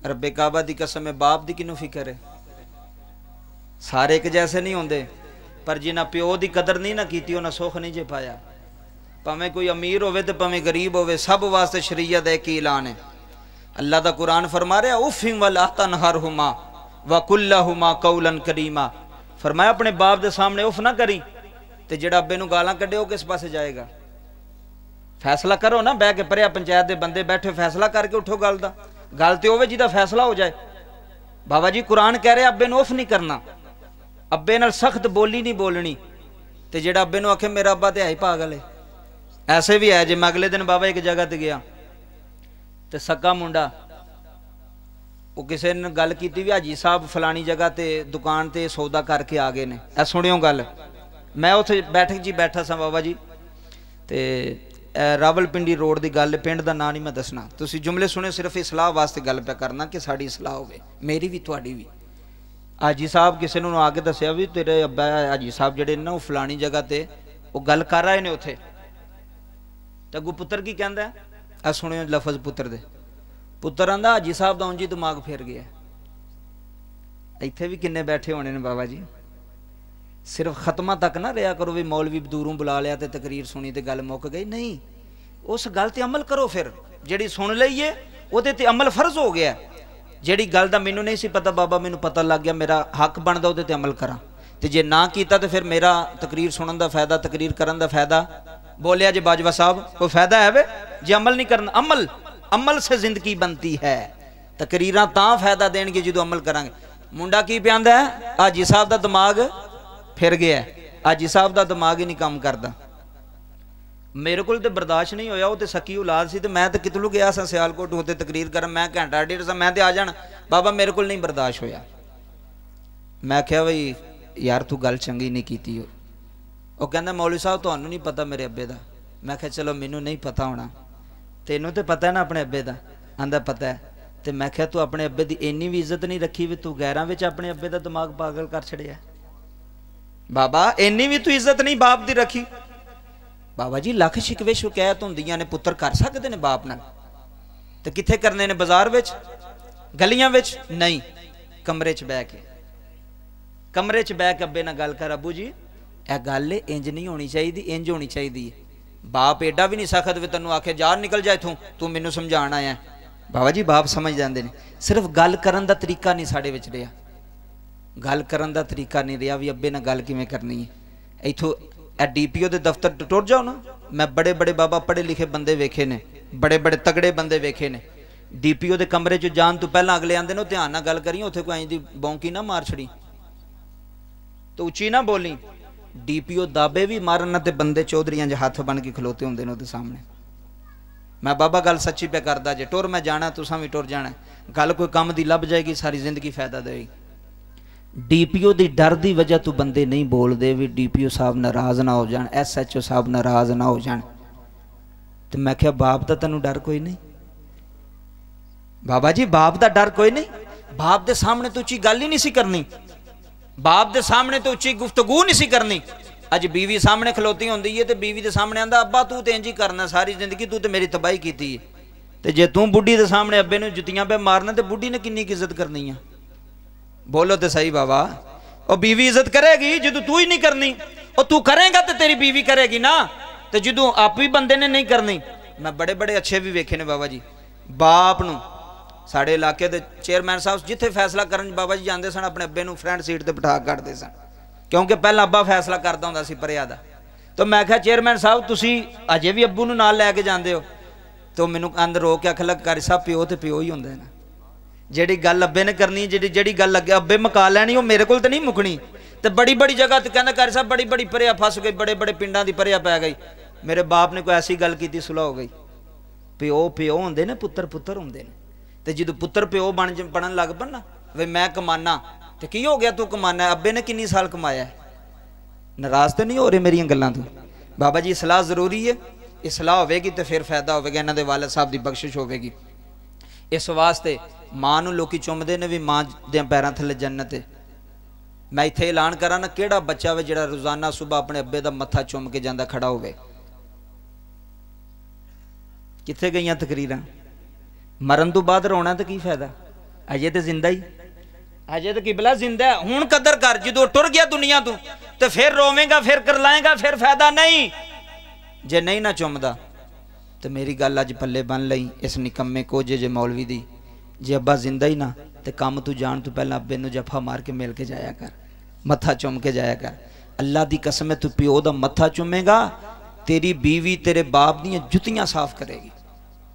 रब्बे काबा दी कसम है बाप दी किनू फिक्र है सारे एक जैसे नहीं होंदे पर जिन्हें प्यो की कदर नहीं ना की उन्हें सुख नहीं जे पाया भावें कोई अमीर होवे ते भावें गरीब होवे सब वास्ते शरीयत है कि ऐलान है अल्लाह दा कुरान फरमा रहा उफ़िन वला तनहरहुमा व कुल्लहुमा कौलन करीमा फरमाया अपने बाप दे सामने उफ ना करी ते जेड़ा अब्बे नूं गालां कड्डे ओ किस पासे जाएगा फैसला करो ना बह के परे पंचायत दे बंदे बैठे फैसला करके उठो गल ते होवे जिहदा फैसला हो जाए बाबा जी कुरान कह रहे अब्बे नूं उफ नहीं करना अब्बे नाल सख्त बोली नहीं बोलनी ते जेड़ा अब्बे नूं आखे मेरा अब्बा ते है ही पागल है ऐसे भी है जे मैं अगले दिन बाबा एक जगह ते गया ते सक्का मुंडा वो किसी ने गल की भी हाजी साहब फलानी जगह ते दुकान ते सौदा करके आ गए ने ऐ सुनियो गल मैं उत्थे बैठक जी बैठा सा बाबा जी ते रावलपिंडी रोड की गल पिंड का नाम नहीं मैं दसना तुसी जुमले सुने सिर्फ इसलाह वास्ते गल पे करना कि साड़ी सलाह होवे मेरी भी तुहाडी भी हाजी साहब किसी ने आके दसिया भी तेरे अब्बा हाजी साहब जेडे ना वो फलानी जगह ते वो गल कर रहे ने उत्थे ते अगू पुत्र की कहंदा है आ सुनियो लफज पुत्र दे पुत्र आंदा हाजी साहब दा उंज ही दिमाग फिर गया इत्थे भी किन्ने बैठे होने ने बाबा जी सिर्फ खत्मा तक ना रहा करो भी मौलवी दूरों बुला लिया तो तकरीर सुनी तो गल मुक गई नहीं उस गल ते अमल करो फिर जिहड़ी सुन लईए उहदे ते अमल फर्ज हो गया जिहड़ी गल दा मैनू नहीं सी पता बाबा मैनू पता लग गया मेरा हक बनदा उहदे ते अमल करा ते जे ना कीता तो फिर मेरा तकरीर सुनन दा फायदा तकरीर करन दा फायदा बोलिया जे बाजवा साहब कोई फायदा है वे जे अमल नहीं करना अमल से जिंदगी बनती है तकरीरां तां फायदा देणगे जदों अमल करांगे मुंडा की पियांदा है हाजी साहब दा दिमाग फिर गया हाजी साहब का दिमाग ही नहीं काम करता मेरे को बर्दाश्त नहीं होया वो तो सकी औलाद सी मैं तो कितलू गया सा सियालकोट होते तकरीर कर मैं घंटा डेढ़ सा मैं तो आ जाना बाबा मेरे को नहीं बर्दाश्त होया मैं क्या बई यार तू गल चंगी नहीं की वो कहना मौलवी साहब तुहानू नहीं पता मेरे अब्बे का मैं क्या चलो मैनू नहीं पता होना तेनू तो पता है ना अपने अब्बे का आंदा पता है तो मैं क्या तू अपने अब्बे की इन्नी भी इज्जत नहीं रखी भी तू गैरां विच अपने अब्बे का दिमाग पागल कर छड़िया बाबा इन्नी भी तू इज्जत नहीं बाप दी रखी बाबा जी लख शिकवे शिकायत होंदियां ने पुत्र कर सकते ने बाप नाल ते कित्थे करने ने बाजार विच गलियां विच नहीं कमरे च बह के अब्बे नाल गल कर अबू जी यह गल इंज नहीं होनी चाहिए इंज होनी चाहिए बाप एडा भी नहीं सख्त भी तेनों आखे जार निकल जा इथों तू मैनू समझाण आया बाबा जी बाप समझ जाते हैं सिर्फ गल करन दा तरीका नहीं साडे विच रहा गल करन दा तरीका नहीं रहा भी अब्बे नाल गल किवें करनी है इथों DPO दे दफ्तर टुर जाओ ना मैं बड़े बड़े बाबा पढ़े लिखे बंदे वेखे ने बड़े बड़े तगड़े बंदे वेखे ने DPO दे कमरे च जान तो पहला अगले आंदे ने ध्यान नाल गल करिए उत्थे कोई इंदी बौंकी ना मार छड़ी तो उच्ची ना बोली DPO दाबे भी मारन ते बंदे चौधरियां ज हाथ बन के खलोते होंदे ने उहदे सामने मैं बाबा गल सच्ची पे करदा जे टुर मैं जाना तुसां भी टुर जाना गल कोई काम दी लभ जाएगी सारी जिंदगी फायदा देगी DPO दी डर दी वजह तो बंदे नहीं बोलते भी DPO साहब नाराज ना हो जान SHO साहब नाराज ना हो जान तो मैं क्या बाप का तेनू डर कोई नहीं बाबा जी बाप का डर कोई नहीं बाप के सामने तो उच्ची गल ही नहीं सी करनी बाप के सामने तो उच्ची गुफ्तगू नहीं सी करनी अज बीवी सामने खलोती होंदी है तो बीवी के सामने आंदा अब्बा तू तो इंज ही करना सारी जिंदगी तू तो मेरी तबाही की है तो जे तू बुढ़ी के सामने अब्बे नूं जुत्तियां पे मारना तो बुढ़ी ने किन्नी इज्जत करनी है बोलो तो सही बाबा। और बीवी इज्जत करेगी जो तू ही नहीं करनी, और तू करेगा तो तेरी बीवी करेगी ना, तो जो आप भी बंदे ने नहीं करनी। मैं बड़े बड़े अच्छे भी वेखे ने बाबा जी, बाप नूं साढ़े इलाके के चेयरमैन साहब जिथे फैसला करन बाबा जी जाते सन, अपने अब्बे नूं फ्रंट सीट पर बिठा करते सन, क्योंकि पहला अब्बा फैसला करता होंदा सी परिया दा। तो मैं कहा चेयरमैन साहब तुसी अजे भी अब्बू नूं नाल लैके जांदे हो? तो मैनू अंदर रो के आखन लग, कारी साहब प्यो तो प्यो ही होंदा है ना, जिहड़ी गल अब्बे ने करनी, जिहड़ी गल अगे अब्बे मुका लैनी, वो मेरे कोल तो नहीं मुकनी। तो बड़ी बड़ी जगह तो कहंदा कारी साहब बड़ी बड़ी परिया फस गई, बड़े बड़े पिंडां दी परिया पै गई। मेरे बाप ने कोई ऐसी गल की सुलह हो गई। प्यो प्यो होंदे ने, पुत्तर पुत्तर होंदे ने। तो जो पुत्तर प्यो बनन लग पन ना, वे मैं कमाना तो की हो गया तू कमाना, अब्बे ने किन्नी साल कमाया है? नाराज तो नहीं हो रहे मेरिया गल्लां तो? बाबा जी सलाह जरूरी है, सलाह होगी तो फिर फायदा होगा, इन्हां दे वालिद साहब की बख्शिश होगी। इस वास्ते मां नूं लोकी चुमदे ने भी मां दे पैरां थले जन्नत है। मैं इत्थे ऐलान करा ना, किहड़ा बच्चा वे जिहड़ा रोजाना सुबह अपने अब्बे दा मत्था चुम के जांदा खड़ा होवे? कित्थे गईयां तकरीरां? मरन तो बाद रोना तो की फायदा? अजे तो जिंदा ही, अजे तो किबला जिंदा है। हुण कदर कर, जो टुर गया दुनिया तो फिर रोवेगा, फिर कर लाएगा, फिर फायदा नहीं। जे नहीं ना चुमदा तो मेरी गल अज पल्ले बन लई इस निकम्मे कोजे जे मौलवी दी, जे अब्बा जिंदा ही ना तो काम तू जान तो पहला अब्बे नूं जफा मार के मिल के जाया कर, मत्था चुम के जाया कर। अल्लाह दी कसम है, तू प्यो दा मत्था चुमेगा, तेरी बीवी तेरे बाप दी जुतियां साफ करेगी।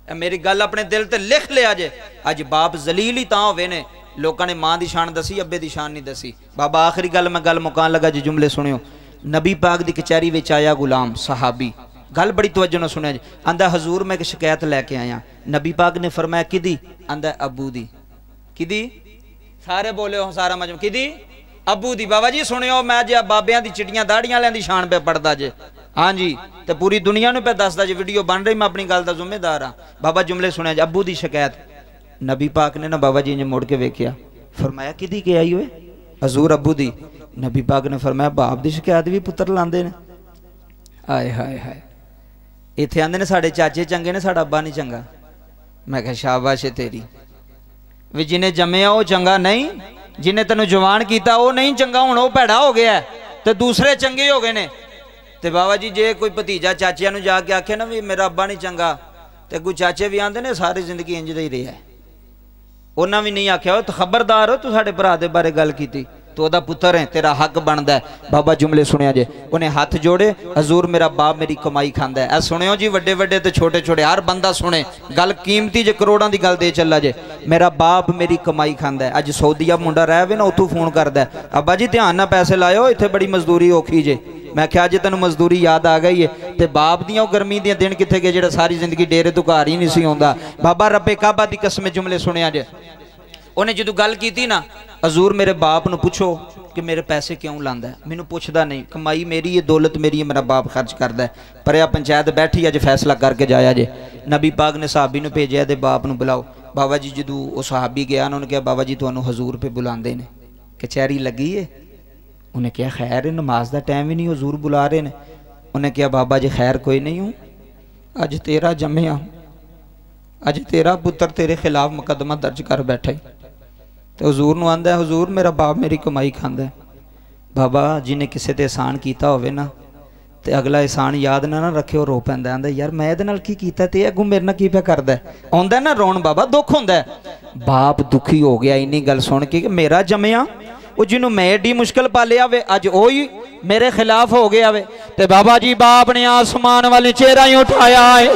मेरी गल अपने दिल ते लिख लिया जे। अज बाप जलील ही तां होवे ने, लोगों ने मां दी शान दसी, अब्बे दी शान नहीं दसी। बाबा आखिरी गल मैं गल मुकान लगा जी, जुमले सुनियो। नबी पाक दी कचहरी विच आया गुलाम सहाबी, गल बड़ी तवज्जो नाल सुनिया जी। आंदा हजूर मैं एक शिकायत लैके आया। नबी पाक ने फरमाया किदी? आंदा अबू दी। किदी? सारे बोले हो सारा मजमा, किदी? अबू दी। बाबा जी सुनियो, मैं जे बाबियां दी चिट्टियां दाड़ियां वालियां दी शान पे पढ़दा जे, हाँ जी, तो पूरी दुनिया नूं पे दसदा जे, वीडियो बन रही, मैं अपनी गल दा जिम्मेदार हाँ। बाबा जुमले सुनिया जी। अबू दी शिकायत, नबी पाक ने ना बाबा जी ने मुड़ के वेख्या, फरमाया किदी के आई हुए? हजूर अबू दी। नबी पाक ने फरमाया बाप दी शिकायत भी पुत्र लांदे ने। आए हाय हाय, इत्थे आंदे ने साडे चाचे चंगे ने, साडा अब्बा नहीं चंगा। मैं कहा शाबाश है तेरी, भी जिन्हें जम्मिया वो चंगा नहीं, जिन्हें तेन जवान किया वो नहीं चंगा, हुण वो भैड़ा हो गया तो दूसरे चंगे हो गए ने। तो बाबा जी जे कोई भतीजा चाचिया नूं जाके आखे ना भी मेरा अब्बा नहीं चंगा, तो कोई चाचे भी आंदे ने सारी जिंदगी इंज दा ही रहा है। उन्हें भी नहीं आख्या तो खबरदार हो, तू साडे भरा दे बारे गल की, तू ओदा पुत्र है, तेरा हक बनता है। बाबा जुमले सुनिया जे, उन्हें हाथ जोड़े, हजूर मेरा बाप मेरी कमाई खांदा है। सुनियो जी, वड्डे वड्डे तो छोटे छोटे हर बंदा सुने, गल कीमती जे करोड़ों की गल दे चला जे। मेरा बाप मेरी कमाई खांदा है। अज सऊदीया मुंडा रह वे ना, उतों फोन करदा है, अब्बा जी ध्यान ना पैसे लाओ, इत्थे बड़ी मजदूरी औखी जे। मैं क्या जे तेन मजदूरी याद आ गई है, तो बाप दियाँ गर्मी दियां दिन कित्थे गए जिहड़ा सारी जिंदगी डेरे तो घर ही नहीं सी आउंदा। बाबा रब्बे काबा दी कसम जुमले सुनिया जे। उन्हें जो गल की ना, हजूर मेरे बाप नूं पुछो कि मेरे पैसे क्यों लांदा है? मैनू पुछदा नहीं, कमाई मेरी है, दौलत मेरी है, मेरा बाप खर्च करदा है। पर यह पंचायत बैठी अज फैसला करके जाया जे। नबी पाक ने सहाबी नूं भेजिया दे बाप नूं बुलाओ। बाबा जी जदों वो सहाबी गया, उन्होंने कहा बाबा जी तुहानूं हजूर पे बुलाते हैं, कचहरी लगी है? उन्हें कहा खैर नमाज का टाइम ही नहीं, हजूर बुला रहे हैं। उन्हें कहा बाबा जी खैर कोई नहीं हूँ, अज तेरा जम्मिया, अज तेरा पुत्र तेरे खिलाफ मुकदमा दर्ज कर बैठा है। तो हजूर नूं आंदा है, हजूर मेरा बाप मेरी कमाई खांदा है। बाबा जिन्हें किसी ते एहसान किया होवे ना, तो अगला एहसान याद ना रखे, रो पैंदा, आंदा यार मैं इहदे नाल की कीता ते अगों मेरे नाल की पिया करदा है। आउंदा ना रोण बाबा, दुख हुंदा है। बाप दुखी हो गया इन्नी गल सुन के कि मेरा जम्मिया, वो जिन्हों मैं एडी मुश्किल पालिया वे, अज वो ही मेरे खिलाफ हो गया वे। तो बाबा जी बाप ने आसमान वाले चेहरा ही उठाया है,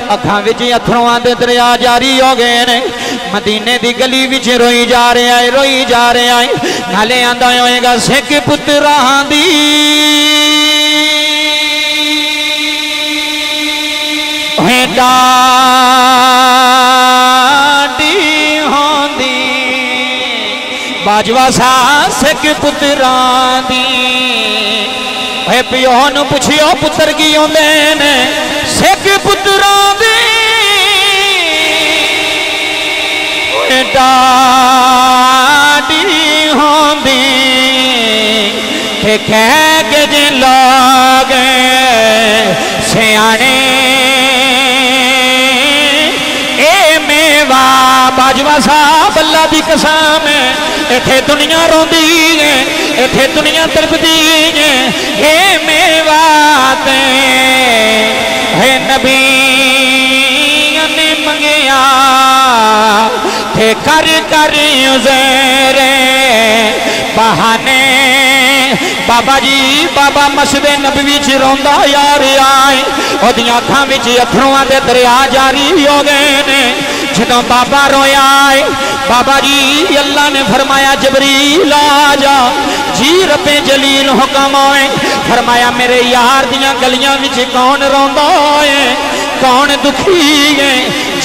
अखां विच अथरूआं दे दरिया जारी हो गए ने। मदीने दी गली विच रोई जा रहा है, रोई जा रहा है। नाले आंदा होएगा सिख पुत्रां दी डाडी होंदी, बाजवा सा सिख पुत्रां दी। प्यो नूं पुछियो पुत्र की आउंदे ने, सिख पुत्रां दी डाडी होंदी। कह के जे लोग सियाणे ए मेवा बाज बाजवा साहब अल्लाह दी कसम इत्थे दुनिया रोंदी है, इत्थे दुनिया तड़पदी है। हे मेवाते है नबी ने मंगिया थे कर कर उज़ेरे बहाने। बाबा जी बाबा मस्जिद नबवी च रोंदा यार आए ओदियां अखां विच अथरुआं दे दरिया जारी हो गए ने। जदों बाबा रोया है बाबा जी अल्लाह ने फरमाया जबरील आ जा जी रब्बे जलील हुक्म आए। फरमाया मेरे यार दियां गलियां विच कौन रोंदा है, कौन दुखी है।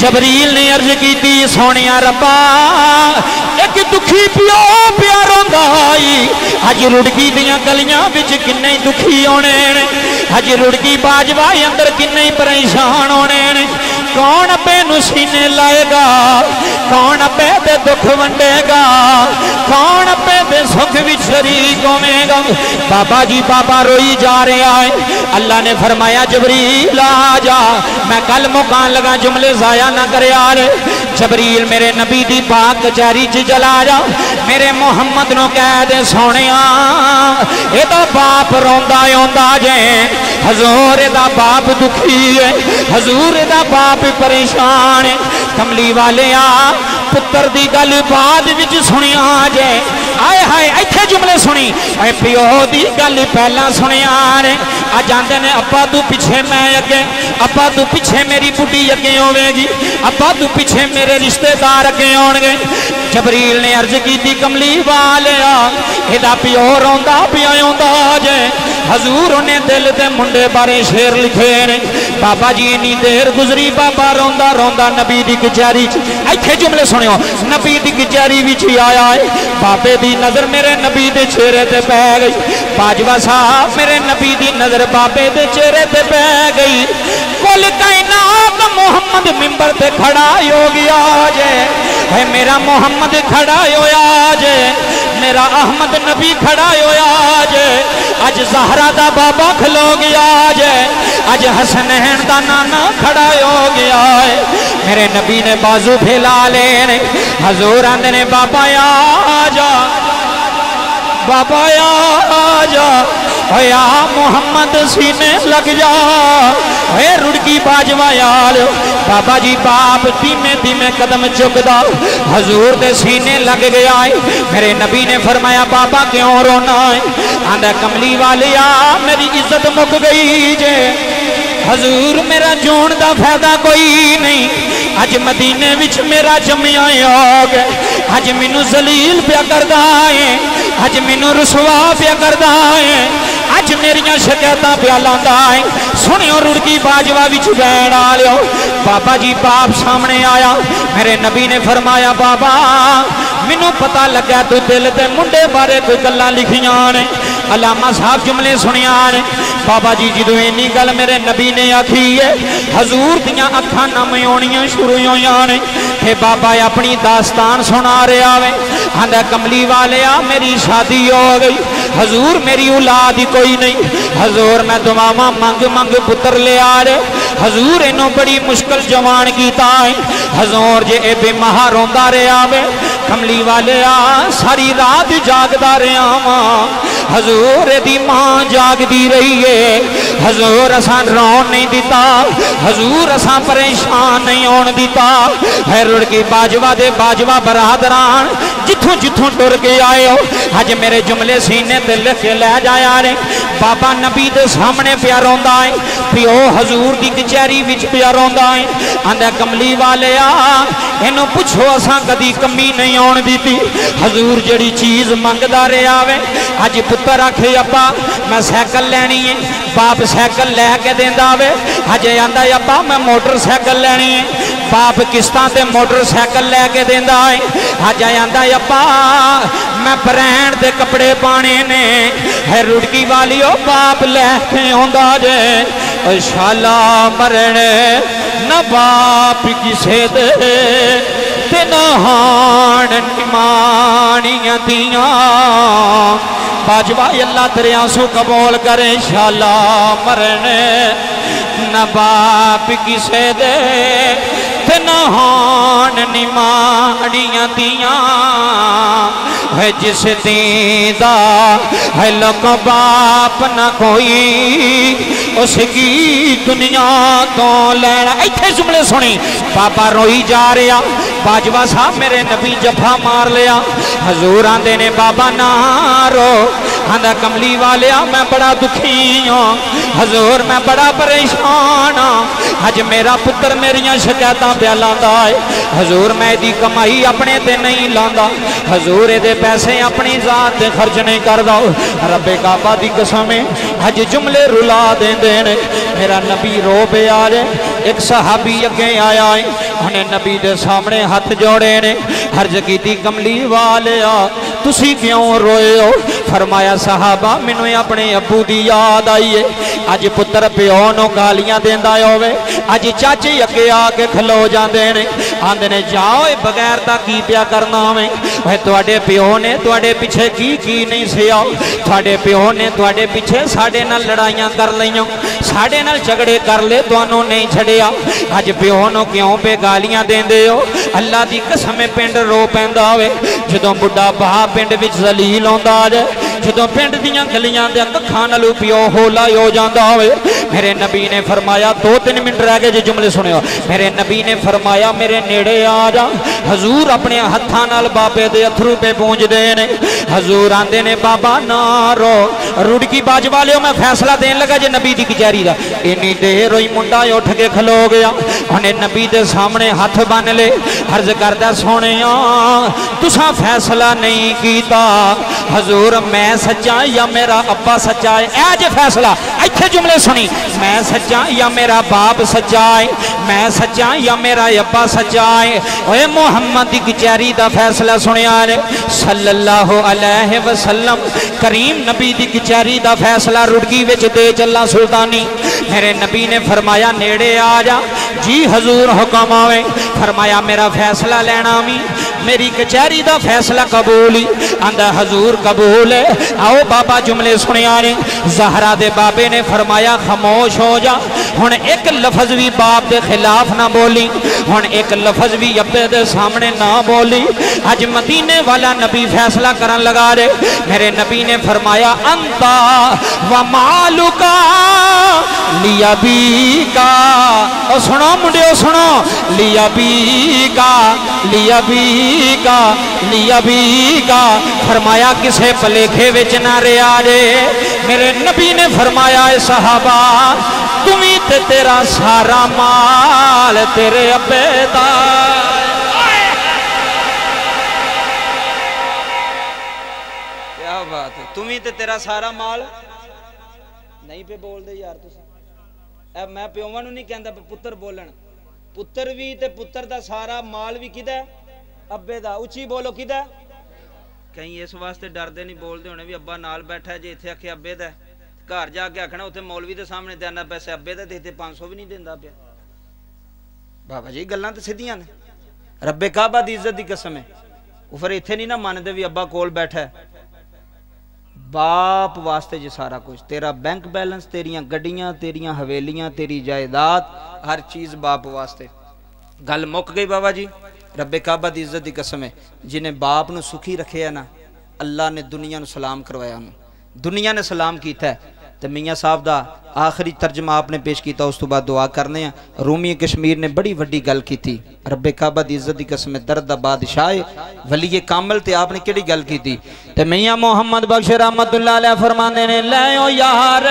जबरील ने अर्ज की सोनिया रब्बा एक दुखी पियो पिया रोंदा अज रुड़की दियां गलियां विच किन्ने दुखी होने ने, अज रुड़की बाजवा अंदर किन्ने परेशान होने ने। कौन अब्बे नूं सीने लाएगा, कौन अब्बे दे दुख वंडेगा, कौन अब्बे दे सुख विच शरीक होवेगा। बाबा जी बाबा रोई जा रहा है। अल्लाह ने फरमाया जबरील आ जा, मैं कल मुकान लगा जुमले जाया ना करे यार। जबरील मेरे नबी दी पाक कचहरी च चला जा, मेरे मुहम्मद नूं कह दे सोनिया एदा बाप रोंदा आंदा जे, हजूर एदा बाप दुखी है, हजूर एदा बाप परेशान है। कमली वाले आ पुत्र दी गल बाद विच सुनिया जे, आए हाय इत्थे जुमले सुनी प्यो दी गल पहला सुनिया ने। अज आंदे ने अब्बा तू पिछे मैं अगे, अब्बा तू पिछे मेरी बुढ़ी अगे होवेगी, अब्बा तू पिछे मेरे रिश्तेदार अगे होणगे। जबरील ने अर्ज की कमली वाले एदा प्यो रोंदा पिया आंदा जे, हजूर ने दिल दे मुंडे बारे शेर लिखे ने। बाबा जी इन्नी देर गुजरी बाबा रोंदा रोंदा नबी दी कचहरी इत्थे जुमले सुनियो नबी दी कचहरी विच आया है। बाबे दी नजर मेरे नबी दे चेहरे ते पै गई, बाजवा साहब मेरे नबी दी नजर बाबे दे चेहरे ते पै गई। कुल कायनात मुहम्मद मिंबर ते खड़ा हो गया जे, है मेरा मुहम्मद खड़ा होया जे, मेरा अहमद नबी खड़ा होया जे। अज ज़हरा दा बाबा खलो गया जे, अज हसनैन दा नाना खड़ा हो गया है। मेरे नबी ने बाजू फैला लेने, हजूर आंदे ने बाबा आ जा, बाबा आ जा, होया मुहम्मद सीने लग जा, हे रुड़की बाजवा यार। बाबा जी बाप धीमे धीमे कदम चुकदा हजूर दे सीने लग गया है। मेरे नबी ने फरमाया बाबा क्यों रोना है? आंदा कमली वाले आ मेरी इज्जत मुक गई जे, हजूर मेरा जोन दा फायदा कोई नहीं। अज मदीने विच मेरा जमिया योग, अज मैनू जलील प्या करदा है, अज मैनू रुसवा प्या करदा है, अज मेरिया शिकायतां प्या लांदा है। सुनियो रुड़की बाजवा विच बैठ आ लियो। बाबा जी बाप सामने आया, मेरे नबी ने फरमाया बाबा मैनू पता लगा तू दिल दे मुंडे बारे कोई गल्लां लिखियां ने, अलामा साहब जुमले सुनिया ने। बाबा जी जदों इन्नी गल मेरे नबी ने आखी है, हजूर दियां अखां नम आउणियां शुरू होईयां ने। फिर बाबा अपनी दास्तान सुना रहा वे, आंदा कमली वाले आ मेरी शादी हो गई, हजूर मेरी औलाद ही कोई नहीं, हजूर मैं दुआवां मंग मंग पुत्र लिया रे, हजूर इनू बड़ी मुश्किल जवान कीता है। हजूर जे ए बेमहा रोंदा रहा वे, कमली वाले आ सारी रात जागदा रहा वां, हजूर दी मां जागदी रही है, हजूर असां रोन नहीं दिता, हजूर असां परेशान नहीं होने दिता। है रुड़की बाजवा दे बाजवा बरादरान जिथों जिथों टुर के आए हो, अज मेरे जुमले सीने ते लिख के लै जाया रे। बाबा नबी दे सामने प्या रोंदा है, प्यो हजूर दी कचहरी विच प्या रोंदा है। आंदा कमली वाले आ इनू पुछो असां कदी कमी नहीं आउण दीती, हजूर जड़ी चीज मंगदा रहा वे। अज पुत्र आखे अब्बा मैं साइकिल लैनी है, बाप साइकिल लैके देंदा वे। अज आंदा अब्बा मैं मोटरसाइकिल लैनी है, बाप किस्तां ते मोटरसाइकिल लैके देंदा है। अज आंदा अब्बा मैं ब्रांड दे कपड़े पाने ने, है रुड़की वाली ओ बाप लैके आंदा जे। शाला मरने न बाप किसे दे ते नहान निमानियां दियां, बाजवा अल्लाह तेरे आंसू कबूल करे। शाला मरने न बाप किसे दे ते ना जहान निमाड़ियां दियां है जिस दीदा है लोग बाप ना कोई उसकी दुनिया तो लेना। इत्थे जुमले सुनी बाबा रोई जा रहा बाजवा साहब मेरे नबी जफा मार लिया हजूर आंदे ने बाबा ना रो आंदा कमली वालिया मैं बड़ा दुखी हाँ हजूर मैं बड़ा परेशान हाँ अज मेरा पुत्र मेरिया शिकायत प्या लांदा है हजूर मैं दी कमाई अपने ते नहीं लांदा हजूर दे पैसे अपनी जात ते खर्च नहीं करदा रब्बे काबा दी कसम अज जुमले रुला देंदे ने मेरा नबी रो पे आ जाए। एक सहाबी अगे आया है उन्हें नबी दे सामने हाथ जोड़े ने हर्ज की कमली वालिया तुसी क्यों रोए हो फरमाया सहाबा मैनू अपने अबू की याद आई है अज पुत्र प्यो नूं गालियां देंदा होवे अज चाचे अगे आके खलो जाते ने आंदे ने जाओ बगैर दा की पिया करना वे तुहाडे प्यो ने तुहाडे पिछे की नहीं सिया तुहाडे प्यो ने तुहाडे पिछे साडे नाल लड़ाइयां कर लईयां साडे नाल झगड़े कर ले तुहानू नहीं छड़िया अज प्यो नूं क्यों पे गालियां देंदे हो अल्लाह दी कसम पिंड रो पैंदा होवे जदों बुढ़ा बाह पिंड विच जलील आउंदा जाए जदों पिंड दियां गलियां दे कखां नालों प्यो होला हो जांदा होवे मेरे नबी ने फरमाया 2-3 मिनट रह गए जी जुमले सुनियो मेरे नबी ने फरमाया मेरे नेड़े आ जा हजूर अपने हत्थां नाल बाबे दे अथरू पे पूंजदे ने हजूर आंदे ने बाबा ना रो रुड़की बाज वालियो मैं फैसला देन लगा जे नबी दी कचहरी दा इन्नी देर होई मुंडा उठ के खलो गया उन्हें नबी दे सामने हाथ बन ले अर्ज करदा सोहणिया तुसां फैसला नहीं कीता हजूर मैं सच्चा या मेरा अब्बा सच्चा है ऐ जे फैसला इत्थे जुमले सुनी मैं सच्चा या मेरा बाप सच्चा है मैं सच्चा या मेरा अब्बा सच्चा है ओए मुहम्मद दी कचहरी दा फैसला सुनिया ने सल्लल्लाहु अलैहि वसल्लम करीम नबी दी कचहरी दा फैसला रुड़की विच दे चला सुल्तानी मेरे नबी ने फरमाया नेड़े आ जा जी हजूर हुक्म आवे फरमाया मेरा फैसला लेना भी मेरी कचहरी दा फैसला कबूल ही आंदा हजूर कबूल है आओ बाबा जुमले सुनिया ने ज़हरा दे बाबे ने फरमाया खामोश हो जा हुण एक लफज भी बाप दे खिलाफ ना बोली हुण एक लफज भी अब्बे दे सामने ना बोली अज मदीने वाला नबी फैसला करन लगा रे मेरे नबी ने फरमाया अंता व मालुका लिया भी का और सुनो मुंडियो सुनो लिया भी का लिया भी का लिया भी का फरमाया किसे भलेखे विच ना रहा रे मेरे नबी ने फरमाया सहाबा तुम्ही ते तेरा सारा माल तेरे अब्बे दा क्या बात है तुम्ही ते तेरा सारा माल नहीं पे बोल दे यार तुसी अब मैं प्योवां नूं नहीं कहंदा पुत्र बोलन पुत्र भी ते पुत्र दा सारा माल भी किदा अब्बे दा उच्ची बोलो किदा कहीं इस वास्ते डरदे नहीं बोलते होने भी अब्बा नाल बैठा है जे इत्थे आखे अब्बे दा घर जाके आखना उत्थे मौलवी दे सामने देना पैसे अब्बे दा देते 500 भी नहीं देंदा पिया बाबा जी गल्लां ते सीधियां ने रब्बे काबा दी इज्जत दी कसम है वो फिर इत्थे नहीं ना मानदे भी अब्बा कोल बैठा है बाप वास्ते जो सारा कुछ तेरा बैंक बैलेंस तेरियां गड्डियां तेरियां हवेलियां तेरी जायदाद हर चीज बाप वास्ते गल मुक गई बाबा जी रब्बे काबा दी इज्जत दी कसम है जिन्हें बाप नूं सुखी रखे है ना अल्लाह ने दुनिया नूं सलाम करवाया दुनिया ने सलाम किया है तो मियाँ साहब का आखिरी तर्जमा आपने पेश किया उस तो बाद दुआ करने रूमी कश्मीर ने बड़ी वड्डी गल की थी रब्बे काबा दी इज्जत दी कसम दर्द दा बादशाह वलीए कामल ते आपने केड़ी गल की थी ते मियाँ मोहम्मद बख्श रहमतुल्लाह अलैह फरमांदे ने ले ओ यार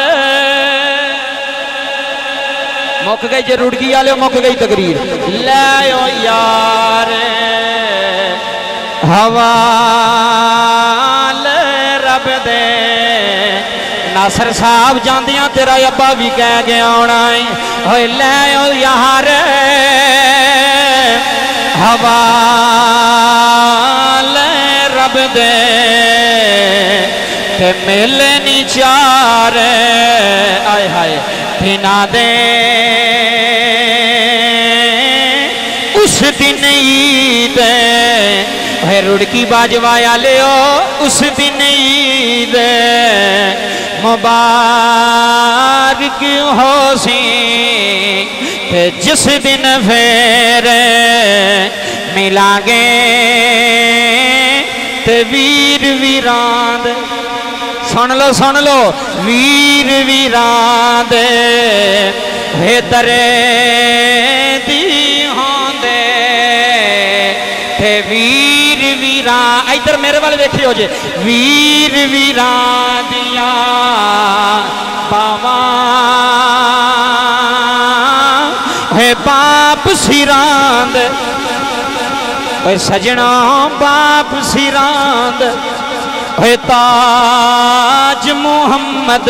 मुक गई जे रुड़की वाले मुक गई तकरीर ले ओ यार हवाले रब दे नासर साहब जांदियां तेरा अब्बा भी कह गया होना है ले ओ यार हवाले रब दे ते मिले नी चार आए हाय बिना दे उस दिन ईद रुड़की बाजवाया लियो उस दिन ईद मुबारक हो सी تے جس دن پھر ملا گے تے ویر ویراند سن لو ویر ویراند بہترے دی ہوندے تے ویر ویران ادھر میرے والے دیکھے ہو جے ویر ویران دیا باواں ہے باپ سیراند اے سجنا باپ سیراند اے تاج محمد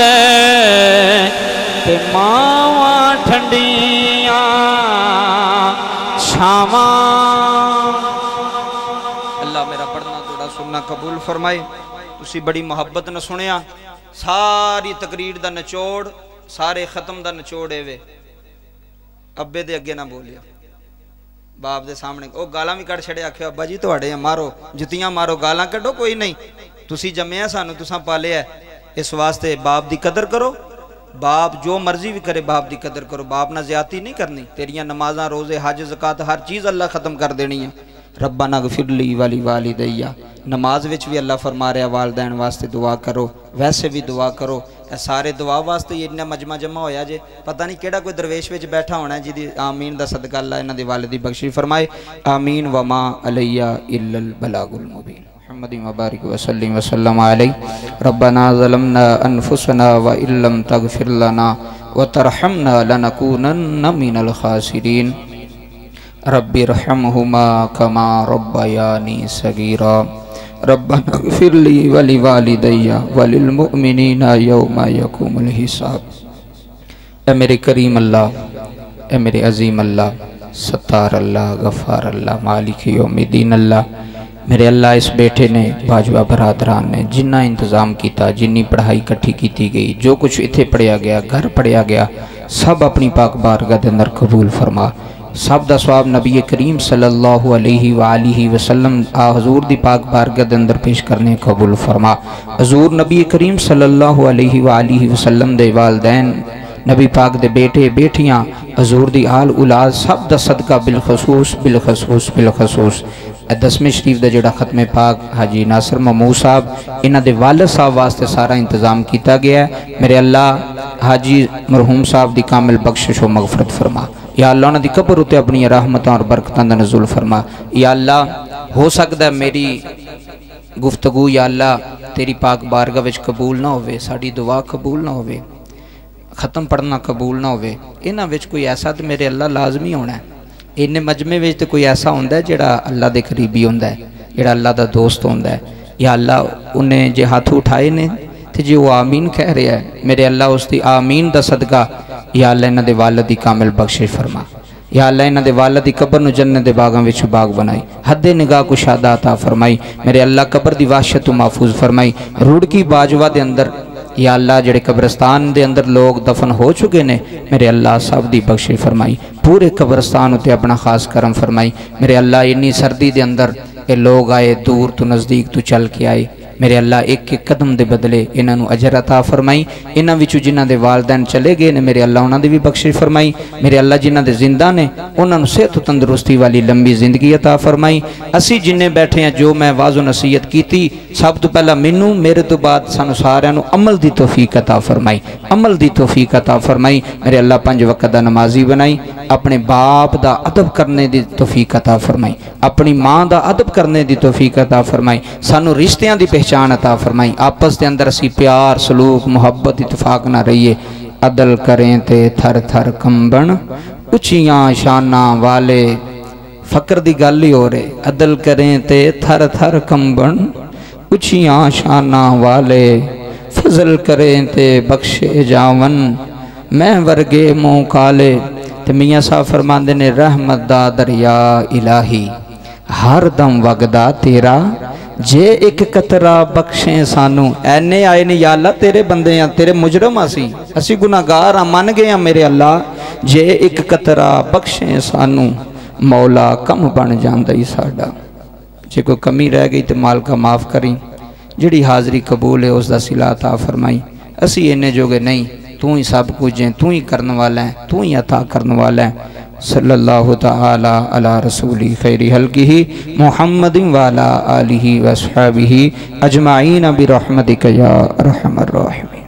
تے ماواں ٹھنڈیاں چھاواں اللہ میرا پڑھنا توڑا سننا قبول فرمائے تسی بڑی محبت نہ سنیا ساری تقریر دا نچوڑ سارے ختم دا نچوڑ وے ابے دے اگے نہ بولیا باپ دے سامنے او گالاں بھی کٹ چھڑے آکھے ابا جی تواڈے مارو جتیاں مارو گالاں کڈو کوئی نہیں تسی جمعیا سانو تساں پالے ہے اس واسطے باپ دی قدر کرو باپ جو مرضی بھی کرے باپ دی قدر کرو باپ نہ زیادتی نہیں کرنی تیریاں نمازاں روزے حج زکات ہر چیز اللہ ختم کر دینی ہے ربنا اغفر لی ولی والدیا نماز وچ بھی اللہ فرما رہا والدین واسطے دعا کرو ویسے بھی دعا کرو اے سارے دعا واسطے یہ اتنا مجمع جمع ہویا جے پتہ نہیں کیڑا کوئی درویش وچ بیٹھا ہونا ہے جی آمین دا صدقہ اللہ انہاں دی والدی بخشی فرمائے آمین وما علیہ الا البلاغ المبین محمد مبارک وسلم وسلم علیہ ربنا ظلمنا انفسنا وإن لم تغفر لنا وترحمنا لنكونن من الخاسرین رب ارحمهما كما ربياني صغيرا ربنا اغفر لي ولوالدي وللمؤمنين يوم يقوم الحساب اے میرے کریم اللہ اے میرے عظیم اللہ ستار اللہ غفار اللہ مالک یوم الدین اللہ میرے اللہ اس بیٹے نے باجوہ برادران نے جنہ انتظام کیتا جنی پڑھائی کٹھی کیتی گئی جو کچھ اتھے پڑھیا گیا گھر پڑھیا گیا سب اپنی پاک بارگاہ دے اندر قبول فرما سب دا ثواب نبی کریم صلی اللہ علیہ وآلہ وسلم حضور دی پاک بارگاہ دے اندر پیش کرنے قبول فرما حضور نبی کریم صلی اللہ علیہ وآلہ وسلم دے والدین نبی پاک دے بیٹے بیٹیاں حضور دی آل اولاد سب دا صدقہ بالخصوص دسویں شریف دا جڑا ختم پاک حاجی ناصر ممو صاحب انہ دے والد صاحب واسطے سارا انتظام کیتا گیا ہے میرے اللہ حاجی مرحوم صاحب دی کامل بخشش و مغفرت فرما یا اللہ انہ دی قبر ہوتے اپنی رحمتاں اور برکتاں دا نزول فرما یا اللہ ہو سکتا ہے میری گفتگو یا اللہ تیری پاک بارگاہ وچ قبول نہ ہوئے ساڑی دعا قبول نہ ہوئے ختم پڑھنا قبول نہ ہوئے انہاں وچ کوئی ایسا تو میرے اللہ لازمی ہونا ہے ان مجمع وچ تے کوئی ایسا ہوندہ ہے جڑا اللہ دے قریبی ہوندہ ہے جڑا اللہ دا دوست ہوندہ ہے یا اللہ انہیں جے ہاتھ اٹھائے نے تے جے وہ آمین کہہ رہے ہیں میرے اللہ اس دی آمین دا صدقہ یا اللہ انہ دے والد دی کامل بخشش فرما یا اللہ انہ دے والد دی قبر نو جنت دے باغاں وچ باغ بنائی حد نگاہ کو شادہ عطا فرمائی میرے اللہ قبر دی وحشت و محفوظ فرمائی روڑکی باجوہ دے اندر یا اللہ جڑے قبرستان دے اندر لوگ دفن ہو چکے نے میرے اللہ سب دی بخشش فرمائی پورے قبرستان ہوتے اپنا خاص کرم فرمائی میرے اللہ انی سردی دے اندر کہ لوگ آئے دور تو نزدیک تو چل کے آئے میرے اللہ ایک ایک قدم دے بدلے انہاں نو اجر عطا فرمائی انہاں وچوں جنہاں دے والدین چلے گئے نے میرے اللہ انہاں دی بھی بخشش فرمائی میرے اللہ جنہاں دے زندہ نے انہاں نو صحت و تندرستی والی لمبی زندگی عطا فرمائی اسی جنہیں بیٹھے ہیں جو میں واعظ و نصیحت کیتی سب تو پہلا منو میرے تو بعد سانو سارے نو عمل دی توفیق عطا فرمائی عمل دی توفیق عطا فرمائی میرے اللہ 5 وقت دا نمازی بنائی اپنے باپ دا ادب کرنے دی توفیق عطا فرمائی اپنی ماں دا ادب کرنے دی توفیق عطا فرمائی سانو رشتیاں دی پہچان عطا فرمائی آپس دے اندر اسی پیار سلوک محبت اتفاق نہ رہیے عدل کریں تے تھر تھر کمبن اچیاں شانہ والے فقر دی گالی ہو رہے عدل کریں تے تھر تھر کمبن اچیاں شانہ والے فضل کریں تے بخشے جاون میں ورگے منہ کالے تے میاں صاحب فرماندے نے رحمت دا دریا الہی ہر دم وگدا تیرا جے ایک قطرہ بخشیں سانو اینے آئے نے یا اللہ تیرے بندے ہیں تیرے مجرم اسی گناہگار مان گئے ہیں میرے اللہ جے ایک قطرہ بخشیں سانو مولا کم بن جاندائی ساڑا جے کوئی کمی رہ گئی تو مال کا معاف کریں جڑی حاضری قبول ہے اس دا صلہ عطا فرمائی اسی اینے جو گے نہیں تو ہی سب کچھ ہے، تو ہی کرنے والا ہے، تو ہی عطا کرنے والا ہے۔ صلی اللہ تعالی علی رسولی خیر خلقہ محمد وعلی آلہ وصحبہ اجمعین برحمتک یا ارحم الراحمین۔